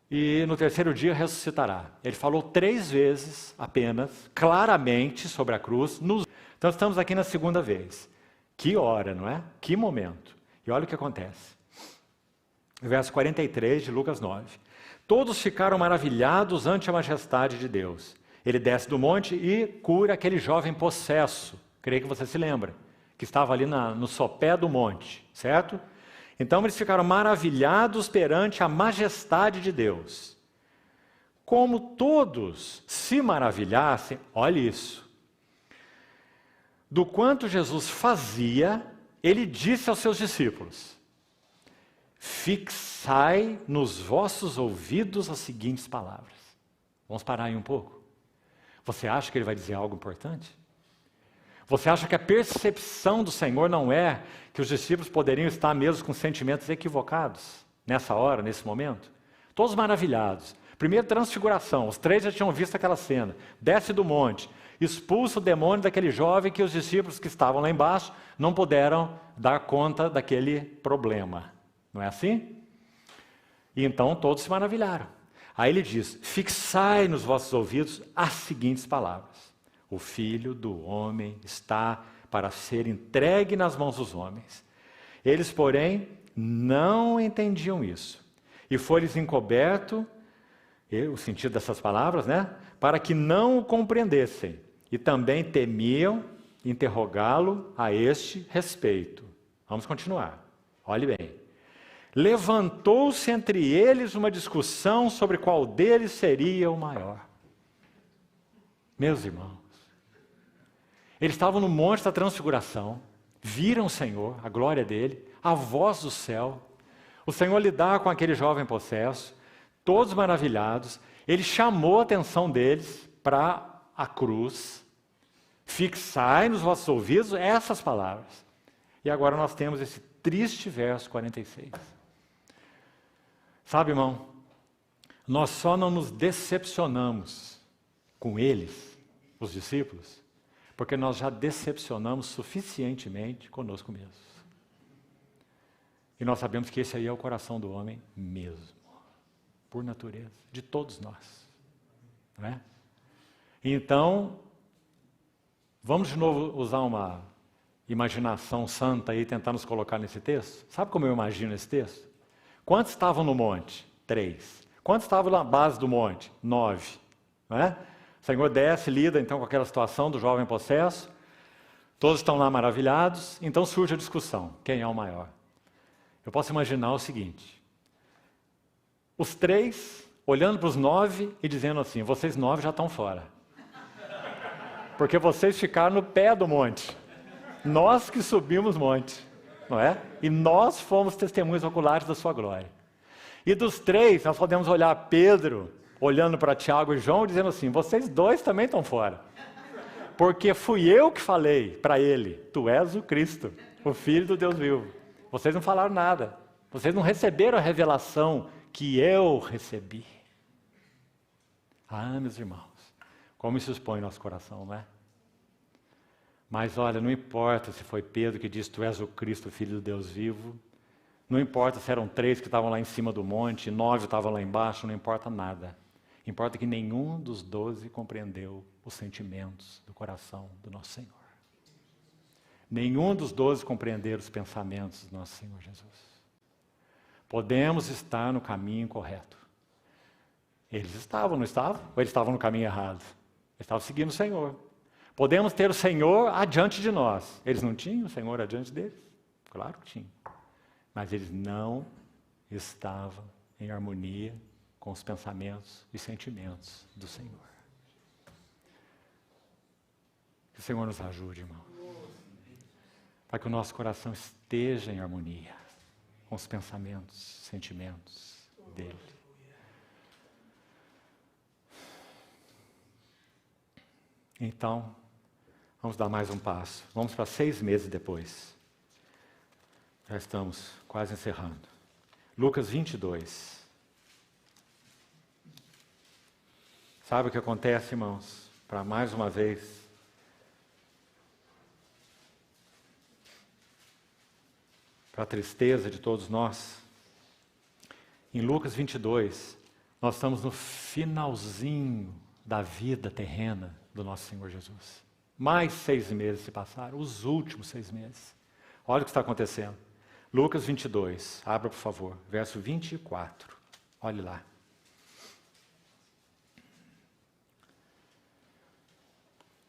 e no terceiro dia ressuscitará. Ele falou 3 vezes apenas, claramente sobre a cruz. Então, estamos aqui na segunda vez. Que hora, não é? Que momento. E olha o que acontece. Verso 43 de Lucas 9. Todos ficaram maravilhados ante a majestade de Deus. Ele desce do monte e cura aquele jovem possesso. Creio que você se lembra. Que estava ali no sopé do monte, certo? Então eles ficaram maravilhados perante a majestade de Deus. Como todos se maravilhassem, olha isso. Do quanto Jesus fazia, ele disse aos seus discípulos: fixai nos vossos ouvidos as seguintes palavras. Vamos parar aí um pouco. Você acha que ele vai dizer algo importante? Você acha que a percepção do Senhor não é que os discípulos poderiam estar mesmo com sentimentos equivocados nessa hora, nesse momento? Todos maravilhados. Primeiro, transfiguração. Os 3 já tinham visto aquela cena. Desce do monte, expulsa o demônio daquele jovem que os discípulos que estavam lá embaixo não puderam dar conta daquele problema. Não é assim? E então todos se maravilharam. Aí ele diz: fixai nos vossos ouvidos as seguintes palavras. O Filho do Homem está para ser entregue nas mãos dos homens. Eles, porém, não entendiam isso. E foi-lhes encoberto, o sentido dessas palavras, né? Para que não o compreendessem. E também temiam interrogá-lo a este respeito. Vamos continuar. Olhe bem. Levantou-se entre eles uma discussão sobre qual deles seria o maior. Meus irmãos, eles estavam no monte da transfiguração, viram o Senhor, a glória dele, a voz do céu, o Senhor lidar com aquele jovem possesso, todos maravilhados. Ele chamou a atenção deles para a cruz. Fixai nos vossos ouvidos essas palavras. E agora nós temos esse triste verso 46. Sabe, irmão, nós só não nos decepcionamos com eles, os discípulos, porque nós já decepcionamos suficientemente conosco mesmos. E nós sabemos que esse aí é o coração do homem mesmo. por natureza, de todos nós. Não é? Então, vamos de novo usar uma imaginação santa aí, tentar nos colocar nesse texto? Sabe como eu imagino esse texto? Quantos estavam no monte? 3. Quantos estavam na base do monte? 9. Não é? O Senhor desce, lida então com aquela situação do jovem possesso. Todos estão lá maravilhados, então surge a discussão, quem é o maior? Eu posso imaginar o seguinte, os 3 olhando para os 9 e dizendo assim, vocês 9 já estão fora. Porque vocês ficaram no pé do monte. Nós que subimos o monte, não é? E nós fomos testemunhas oculares da sua glória. E dos 3, nós podemos olhar Pedro, olhando para Tiago e João, dizendo assim, vocês 2 também estão fora. Porque fui eu que falei para ele, tu és o Cristo, o Filho do Deus vivo. Vocês não falaram nada. Vocês não receberam a revelação que eu recebi. Ah, meus irmãos, como isso expõe nosso coração, não é? Mas olha, não importa se foi Pedro que disse, tu és o Cristo, o Filho do Deus vivo. Não importa se eram 3 que estavam lá em cima do monte, 9 estavam lá embaixo, não importa nada. Importa que nenhum dos 12 compreendeu os sentimentos do coração do nosso Senhor. Nenhum dos 12 compreenderam os pensamentos do nosso Senhor Jesus. Podemos estar no caminho correto. Eles estavam, não estavam? Ou eles estavam no caminho errado? Eles estavam seguindo o Senhor. Podemos ter o Senhor adiante de nós. Eles não tinham o Senhor adiante deles? Claro que tinham. Mas eles não estavam em harmonia com os pensamentos e sentimentos do Senhor. Que o Senhor nos ajude, irmãos, para que o nosso coração esteja em harmonia com os pensamentos, sentimentos dele. Então, vamos dar mais um passo. Vamos para 6 meses depois. Já estamos quase encerrando. Lucas 22. Sabe o que acontece, irmãos? Para mais uma vez, para a tristeza de todos nós, em Lucas 22, nós estamos no finalzinho da vida terrena do nosso Senhor Jesus. Mais 6 meses se passaram, os últimos 6 meses. Olha o que está acontecendo. Lucas 22, abra por favor, verso 24. Olhe lá.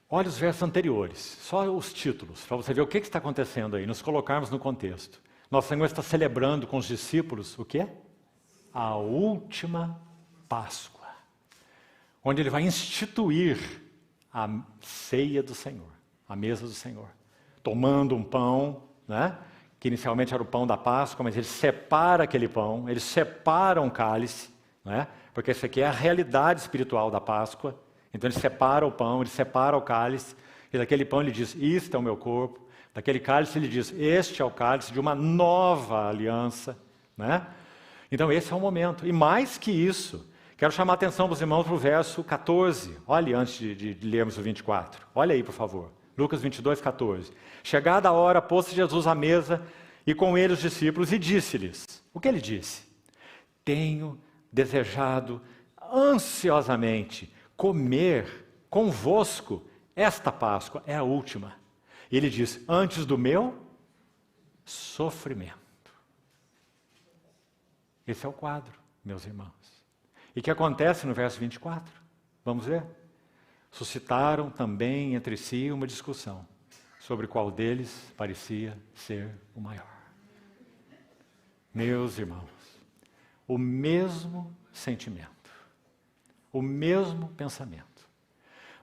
Olha os versos anteriores, só os títulos, para você ver o que está acontecendo aí, nos colocarmos no contexto. Nosso Senhor está celebrando com os discípulos o quê? A última Páscoa, onde Ele vai instituir a ceia do Senhor, a mesa do Senhor, tomando um pão, né? Que inicialmente era o pão da Páscoa, mas Ele separa aquele pão, Ele separa um cálice, né? Porque isso aqui é a realidade espiritual da Páscoa. Então Ele separa o pão, Ele separa o cálice, e daquele pão Ele diz, isto é o meu corpo. Daquele cálice Ele diz, este é o cálice de uma nova aliança. Né? Então esse é o momento. E mais que isso, quero chamar a atenção dos irmãos para o verso 14. Olhe antes de lermos o 24. Olha aí, por favor. Lucas 22, 14. Chegada a hora, pôs-se Jesus à mesa, e com ele os discípulos, e disse-lhes. O que Ele disse? Tenho desejado ansiosamente comer convosco esta Páscoa, é a última. E Ele diz, antes do meu sofrimento. Esse é o quadro, meus irmãos. E o que acontece no verso 24? Vamos ver? Suscitaram também entre si uma discussão sobre qual deles parecia ser o maior. Meus irmãos, o mesmo sentimento, o mesmo pensamento.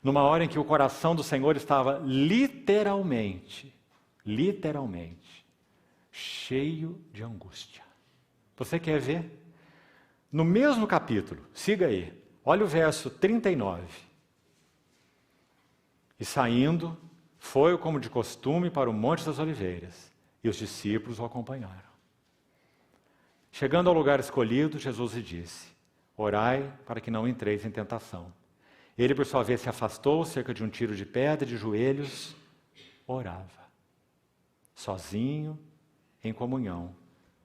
Numa hora em que o coração do Senhor estava literalmente, cheio de angústia. Você quer ver? No mesmo capítulo, siga aí, olha o verso 39. E saindo, foi como de costume para o Monte das Oliveiras, e os discípulos o acompanharam. Chegando ao lugar escolhido, Jesus lhe disse, orai para que não entreis em tentação. Ele, por sua vez, se afastou, cerca de um tiro de pedra, de joelhos, orava, sozinho, em comunhão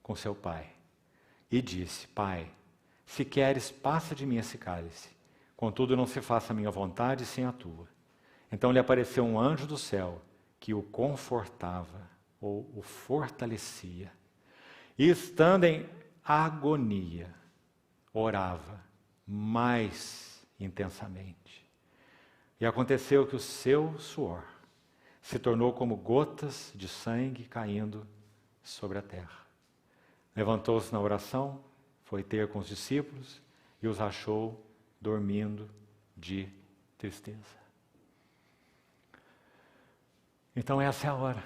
com seu Pai. E disse, Pai, Se queres, passa de mim esse cálice. Contudo, não se faça a minha vontade, sim a tua. Então lhe apareceu um anjo do céu, que o confortava, ou o fortalecia. E estando em agonia, orava mais intensamente. E aconteceu que o seu suor se tornou como gotas de sangue caindo sobre a terra. Levantou-se na oração, foi ter com os discípulos e os achou dormindo de tristeza. Então essa é a hora.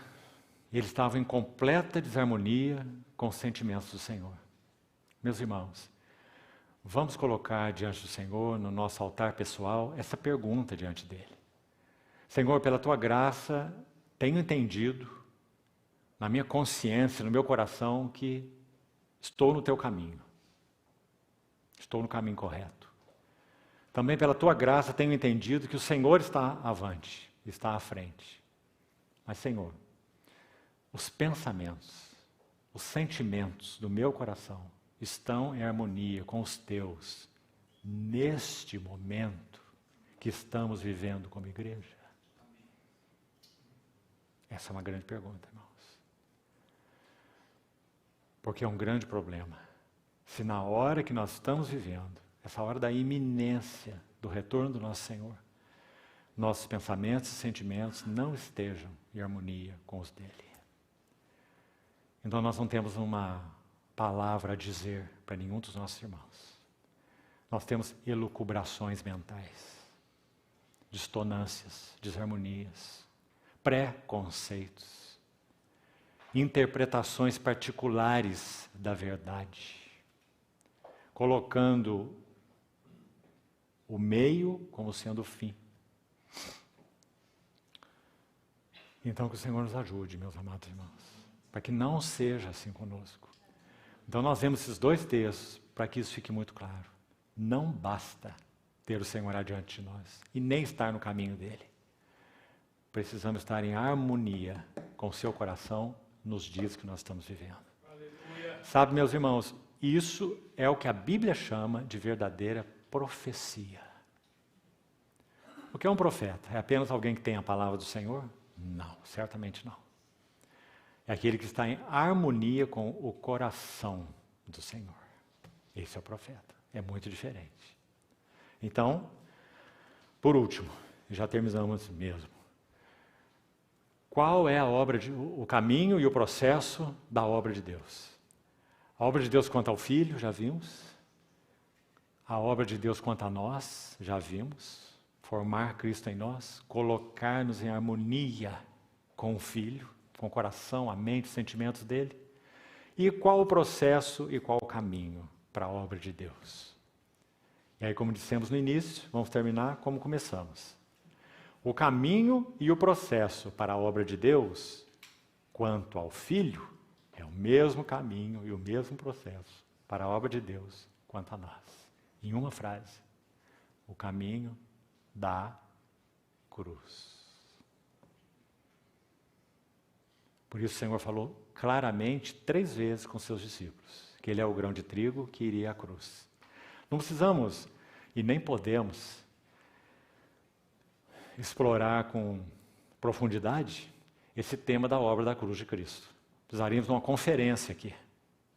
Eles estavam em completa desarmonia com os sentimentos do Senhor. Meus irmãos, vamos colocar diante do Senhor, no nosso altar pessoal, essa pergunta diante dele. Senhor, pela tua graça, tenho entendido, na minha consciência, no meu coração, que estou no teu caminho. Estou no caminho correto. Também pela tua graça, tenho entendido que o Senhor está avante, está à frente. Mas, Senhor, os pensamentos, os sentimentos do meu coração estão em harmonia com os teus neste momento que estamos vivendo como igreja? Essa é uma grande pergunta, irmãos. Porque é um grande problema. Se na hora que nós estamos vivendo, essa hora da iminência do retorno do nosso Senhor, nossos pensamentos e sentimentos não estejam em harmonia com os dele. Então nós não temos uma palavra a dizer para nenhum dos nossos irmãos. Nós temos elucubrações mentais, dissonâncias, desarmonias, preconceitos, interpretações particulares da verdade, colocando o meio como sendo o fim. Então que o Senhor nos ajude, meus amados irmãos, para que não seja assim conosco. Então nós vemos esses dois textos para que isso fique muito claro. Não basta ter o Senhor adiante de nós e nem estar no caminho dele. Precisamos estar em harmonia com o seu coração nos dias que nós estamos vivendo. Aleluia. Sabe, meus irmãos, isso é o que a Bíblia chama de verdadeira profecia. O que é um profeta? É apenas alguém que tem a palavra do Senhor? Não, certamente não. É aquele que está em harmonia com o coração do Senhor. Esse é o profeta. É muito diferente. Então, por último, já terminamos mesmo. Qual é a obra, o caminho e o processo da obra de Deus? A obra de Deus quanto ao Filho, já vimos. A obra de Deus quanto a nós, já vimos. Formar Cristo em nós, colocar-nos em harmonia com o Filho, com o coração, a mente, os sentimentos dele. E qual o processo e qual o caminho para a obra de Deus? E aí, como dissemos no início, vamos terminar como começamos. O caminho e o processo para a obra de Deus, quanto ao Filho, é o mesmo caminho e o mesmo processo para a obra de Deus quanto a nós. Em uma frase, o caminho da cruz. Por isso o Senhor falou claramente 3 vezes com seus discípulos, que ele é o grão de trigo que iria à cruz. Não precisamos e nem podemos explorar com profundidade esse tema da obra da cruz de Cristo. Precisaríamos de uma conferência aqui,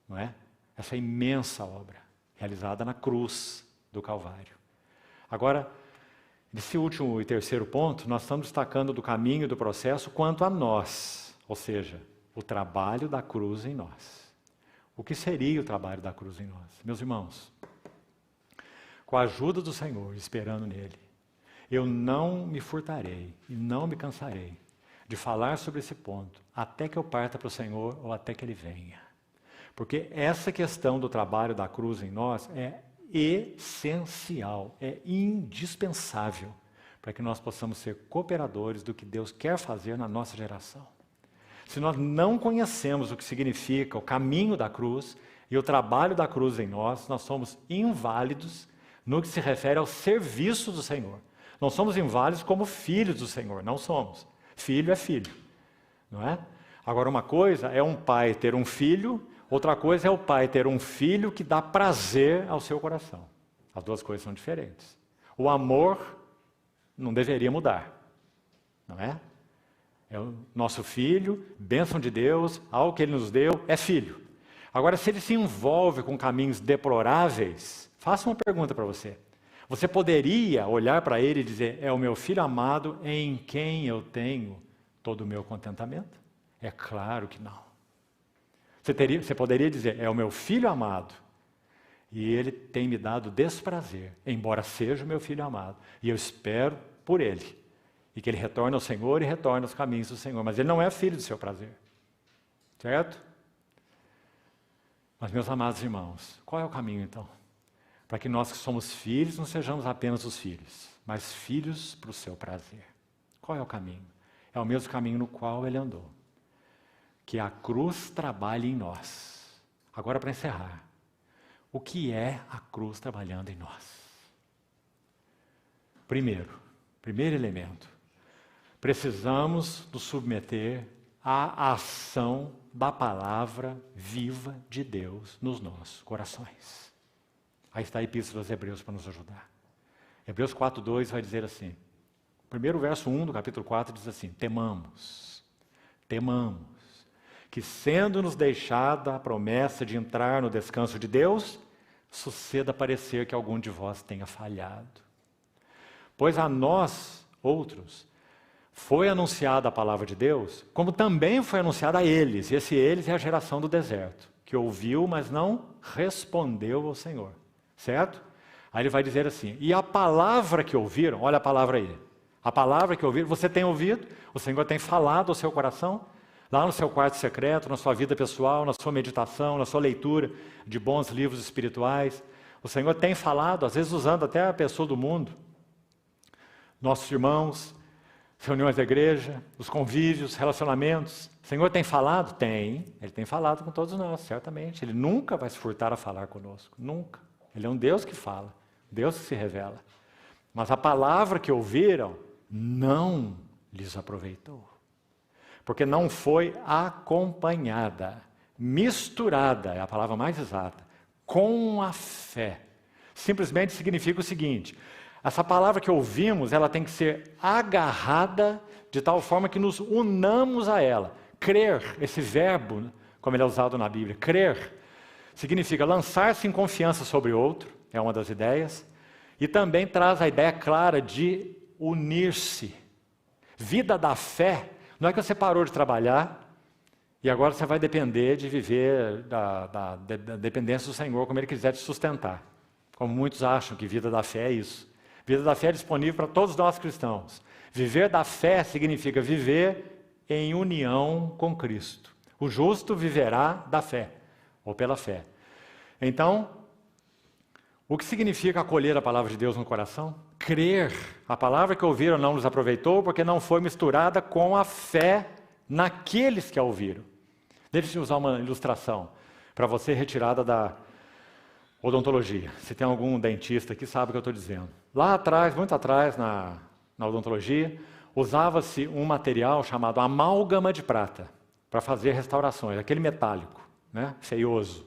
não é? Essa imensa obra realizada na cruz do Calvário. Agora, nesse último e terceiro ponto, nós estamos destacando do caminho e do processo quanto a nós, ou seja, o trabalho da cruz em nós. O que seria o trabalho da cruz em nós? Meus irmãos, com a ajuda do Senhor, esperando nele, eu não me furtarei e não me cansarei de falar sobre esse ponto, até que eu parta para o Senhor ou até que Ele venha. Porque essa questão do trabalho da cruz em nós é essencial, é indispensável para que nós possamos ser cooperadores do que Deus quer fazer na nossa geração. Se nós não conhecemos o que significa o caminho da cruz e o trabalho da cruz em nós, nós somos inválidos no que se refere ao serviço do Senhor. Não somos inválidos como filhos do Senhor, não somos. Filho é filho, não é? Agora, uma coisa é um pai ter um filho, Outra coisa é o pai ter um filho que dá prazer ao seu coração. As duas coisas são diferentes. O amor não deveria mudar, não é? É o nosso filho, bênção de Deus, algo que Ele nos deu, é filho. Agora, se ele se envolve com caminhos deploráveis, faça uma pergunta para você. Você poderia olhar para ele e dizer, é o meu filho amado em quem eu tenho todo o meu contentamento? É claro que não. Você poderia dizer, é o meu filho amado, e ele tem me dado desprazer, embora seja o meu filho amado, e eu espero por ele, e que ele retorne ao Senhor e retorne aos caminhos do Senhor, mas ele não é filho do seu prazer, certo? Mas, meus amados irmãos, qual é o caminho então? Para que nós que somos filhos não sejamos apenas os filhos, mas filhos para o seu prazer. Qual é o caminho? É o mesmo caminho no qual ele andou. Que a cruz trabalhe em nós. Agora, para encerrar, o que é a cruz trabalhando em nós? Primeiro elemento, precisamos nos submeter à ação da palavra viva de Deus nos nossos corações. Aí está a Epístola aos Hebreus para nos ajudar. Hebreus 4:2 vai dizer assim, primeiro verso 1 do capítulo 4 diz assim, temamos, que sendo-nos deixada a promessa de entrar no descanso de Deus, suceda parecer que algum de vós tenha falhado. Pois a nós, outros, foi anunciada a palavra de Deus, como também foi anunciada a eles, e esse eles é a geração do deserto, que ouviu, mas não respondeu ao Senhor, certo? Aí ele vai dizer assim, e a palavra que ouviram, olha a palavra aí, a palavra que ouviram, você tem ouvido, o Senhor tem falado ao seu coração, lá no seu quarto secreto, na sua vida pessoal, na sua meditação, na sua leitura de bons livros espirituais. O Senhor tem falado, às vezes usando até a pessoa do mundo. Nossos irmãos, reuniões da igreja, os convívios, relacionamentos. O Senhor tem falado? Tem. Ele tem falado com todos nós, certamente. Ele nunca vai se furtar a falar conosco. Nunca. Ele é um Deus que fala. Deus que se revela. Mas a palavra que ouviram não lhes aproveitou. Porque não foi acompanhada, misturada, é a palavra mais exata, com a fé. Simplesmente significa o seguinte, essa palavra que ouvimos, ela tem que ser agarrada de tal forma que nos unamos a ela. Crer, esse verbo, como ele é usado na Bíblia, crer, significa lançar-se em confiança sobre outro, é uma das ideias, e também traz a ideia clara de unir-se. Vida da fé, não é que você parou de trabalhar e agora você vai depender de viver da dependência do Senhor, como Ele quiser te sustentar. Como muitos acham que vida da fé é isso. Vida da fé é disponível para todos nós cristãos. Viver da fé significa viver em união com Cristo. O justo viverá da fé, ou pela fé. Então, o que significa acolher a palavra de Deus no coração? Crer. A palavra que ouviram não nos aproveitou porque não foi misturada com a fé naqueles que a ouviram. Deixa eu usar uma ilustração para você retirada da odontologia. Se tem algum dentista aqui, sabe o que eu estou dizendo. Lá atrás, muito atrás, na odontologia, usava-se um material chamado amálgama de prata para fazer restaurações, aquele metálico, né, feioso.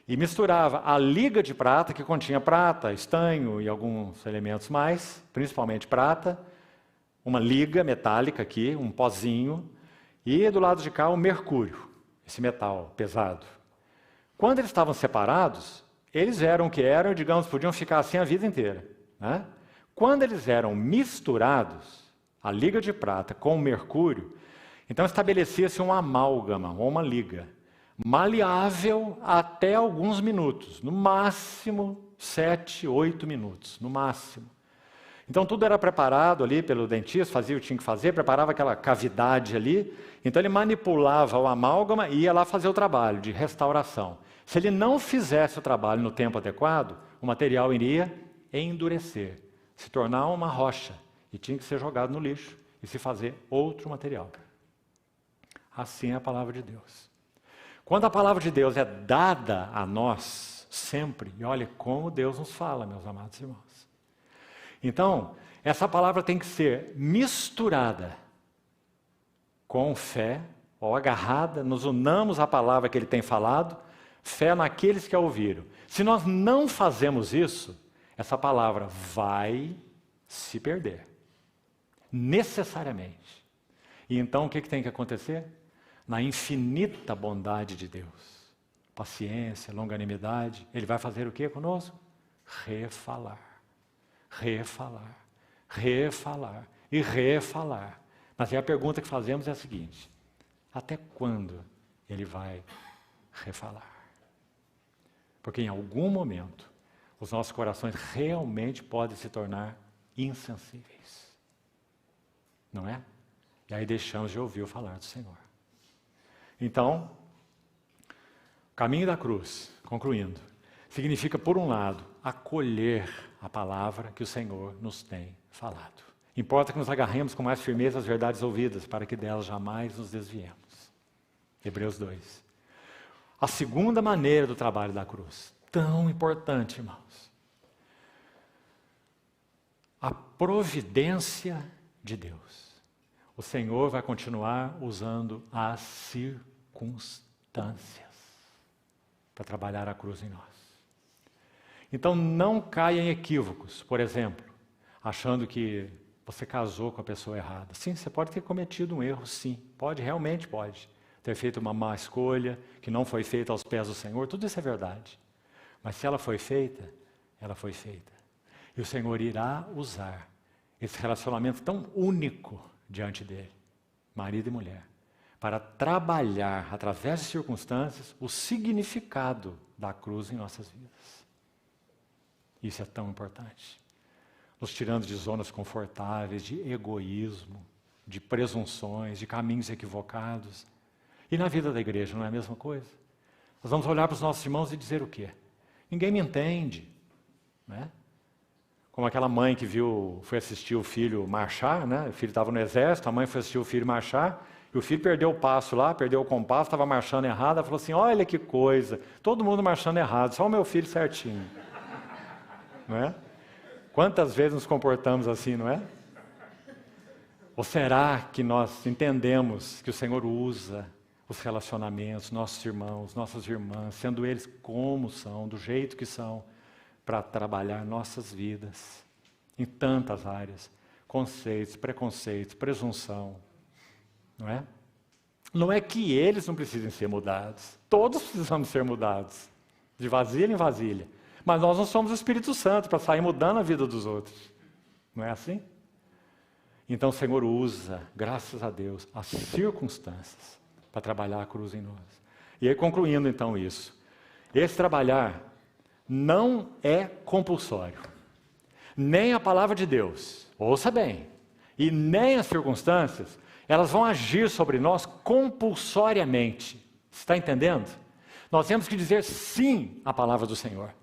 E misturava a liga de prata, que continha prata, estanho e alguns elementos mais, principalmente prata, uma liga metálica aqui, um pozinho, e do lado de cá o mercúrio, esse metal pesado. Quando eles estavam separados, eles eram o que eram, digamos, podiam ficar assim a vida inteira, né? Quando eles eram misturados, a liga de prata com o mercúrio, então estabelecia-se uma amálgama, ou uma liga, maleável até alguns minutos, no máximo 7, 8 minutos, no máximo. Então tudo era preparado ali pelo dentista, fazia o que tinha que fazer, preparava aquela cavidade ali, então ele manipulava o amálgama e ia lá fazer o trabalho de restauração. Se ele não fizesse o trabalho no tempo adequado, o material iria endurecer, se tornar uma rocha, e tinha que ser jogado no lixo e se fazer outro material. Assim é a palavra de Deus. Quando a palavra de Deus é dada a nós, sempre, e olha como Deus nos fala, meus amados irmãos. Então, essa palavra tem que ser misturada com fé, ou agarrada, nos unamos à palavra que ele tem falado, fé naqueles que a ouviram. Se nós não fazemos isso, essa palavra vai se perder. Necessariamente. E então o que tem que acontecer? Na infinita bondade de Deus, paciência, longanimidade, ele vai fazer o que conosco? Refalar, refalar, refalar e refalar. Mas aí a pergunta que fazemos é a seguinte: até quando ele vai refalar? Porque em algum momento os nossos corações realmente podem se tornar insensíveis. Não é? E aí deixamos de ouvir o falar do Senhor. Então, o caminho da cruz, concluindo, significa, por um lado, acolher a palavra que o Senhor nos tem falado. Importa que nos agarremos com mais firmeza às verdades ouvidas, para que delas jamais nos desviemos. Hebreus 2. A segunda maneira do trabalho da cruz, tão importante, irmãos. A providência de Deus. O Senhor vai continuar usando as circunstâncias para trabalhar a cruz em nós. Então não caia em equívocos, por exemplo, achando que você casou com a pessoa errada. Sim, você pode ter cometido um erro, sim, realmente pode. Ter feito uma má escolha, que não foi feita aos pés do Senhor, tudo isso é verdade. Mas se ela foi feita, ela foi feita. E o Senhor irá usar esse relacionamento tão único diante dele, marido e mulher, para trabalhar, através de circunstâncias, o significado da cruz em nossas vidas. Isso é tão importante. Nos tirando de zonas confortáveis, de egoísmo, de presunções, de caminhos equivocados. E na vida da igreja não é a mesma coisa? Nós vamos olhar para os nossos irmãos e dizer o quê? Ninguém me entende, né? Como aquela mãe que foi assistir o filho marchar, né? O filho estava no exército, a mãe foi assistir o filho marchar, e o filho perdeu o passo lá, perdeu o compasso, estava marchando errado, ela falou assim, olha que coisa, todo mundo marchando errado, só o meu filho certinho. Não é? Quantas vezes nos comportamos assim, não é? Ou será que nós entendemos que o Senhor usa os relacionamentos, nossos irmãos, nossas irmãs, sendo eles como são, do jeito que são, para trabalhar nossas vidas em tantas áreas, conceitos, preconceitos, presunção, não é? Não é que eles não precisem ser mudados, todos precisamos ser mudados, de vasilha em vasilha, mas nós não somos o Espírito Santo para sair mudando a vida dos outros, não é assim? Então o Senhor usa, graças a Deus, as circunstâncias para trabalhar a cruz em nós. E aí, concluindo então isso, esse trabalhar não é compulsório. Nem a palavra de Deus, ouça bem, e nem as circunstâncias, elas vão agir sobre nós compulsoriamente. Você está entendendo? Nós temos que dizer sim à palavra do Senhor.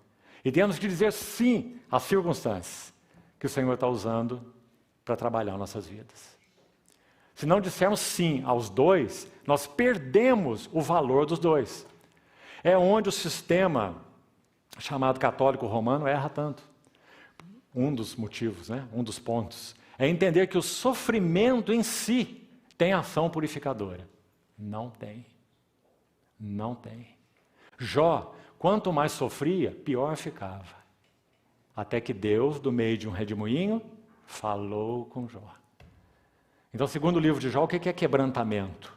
E temos que dizer sim às circunstâncias que o Senhor está usando para trabalhar nossas vidas. Se não dissermos sim aos dois, nós perdemos o valor dos dois. É onde o sistema chamado católico romano erra tanto. Um dos motivos, né? Um dos pontos, é entender que o sofrimento em si tem ação purificadora. Não tem. Não tem. Jó, quanto mais sofria, pior ficava. Até que Deus, do meio de um redemoinho, falou com Jó. Então, segundo o livro de Jó, o que é quebrantamento?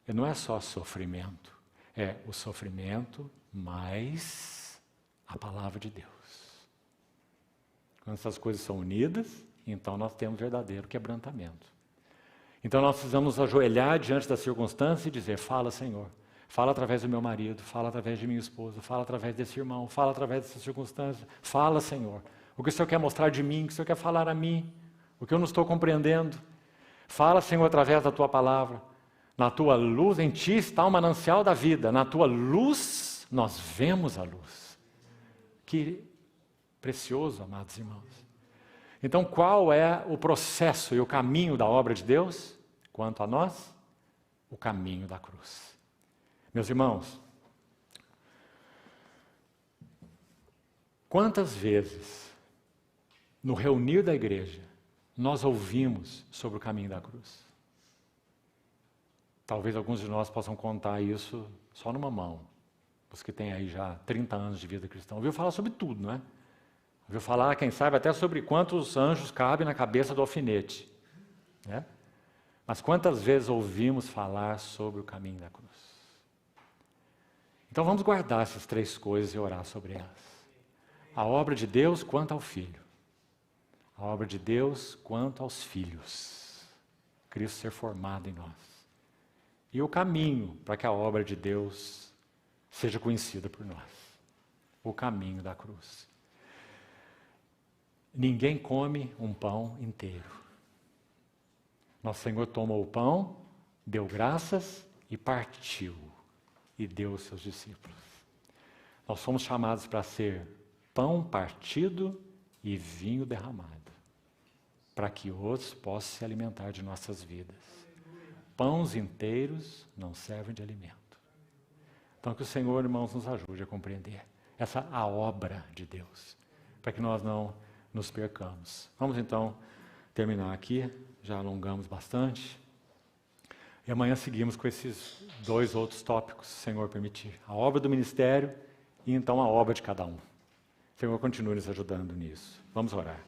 Não é só sofrimento. É o sofrimento mais a palavra de Deus. Quando essas coisas são unidas, então nós temos verdadeiro quebrantamento. Então nós precisamos ajoelhar diante da circunstância e dizer, fala Senhor, fala através do meu marido, fala através de minha esposa, fala através desse irmão, fala através dessa circunstância, fala Senhor. O que o Senhor quer mostrar de mim, o que o Senhor quer falar a mim, o que eu não estou compreendendo. Fala Senhor através da Tua palavra. Na Tua luz, em Ti está o manancial da vida, na Tua luz nós vemos a luz. Que precioso, amados irmãos. Então, qual é o processo e o caminho da obra de Deus? Quanto a nós, o caminho da cruz. Meus irmãos, quantas vezes, no reunir da igreja, nós ouvimos sobre o caminho da cruz? Talvez alguns de nós possam contar isso só numa mão. Os que têm aí já 30 anos de vida cristã. Ouviu falar sobre tudo, não é? Ouviu falar, quem sabe, até sobre quantos anjos cabem na cabeça do alfinete. Né? Mas quantas vezes ouvimos falar sobre o caminho da cruz? Então vamos guardar essas 3 coisas e orar sobre elas. A obra de Deus quanto ao Filho. A obra de Deus quanto aos filhos. Cristo ser formado em nós. E o caminho para que a obra de Deus seja conhecida por nós. O caminho da cruz. Ninguém come um pão inteiro. Nosso Senhor tomou o pão, deu graças e partiu. E deu aos seus discípulos. Nós somos chamados para ser pão partido e vinho derramado. Para que outros possam se alimentar de nossas vidas. Pães inteiros não servem de alimento. Então que o Senhor, irmãos, nos ajude a compreender a obra de Deus, para que nós não nos percamos. Vamos então terminar aqui, já alongamos bastante. E amanhã seguimos com esses 2 outros tópicos, se o Senhor permitir. A obra do ministério e então a obra de cada um. O Senhor continue nos ajudando nisso. Vamos orar.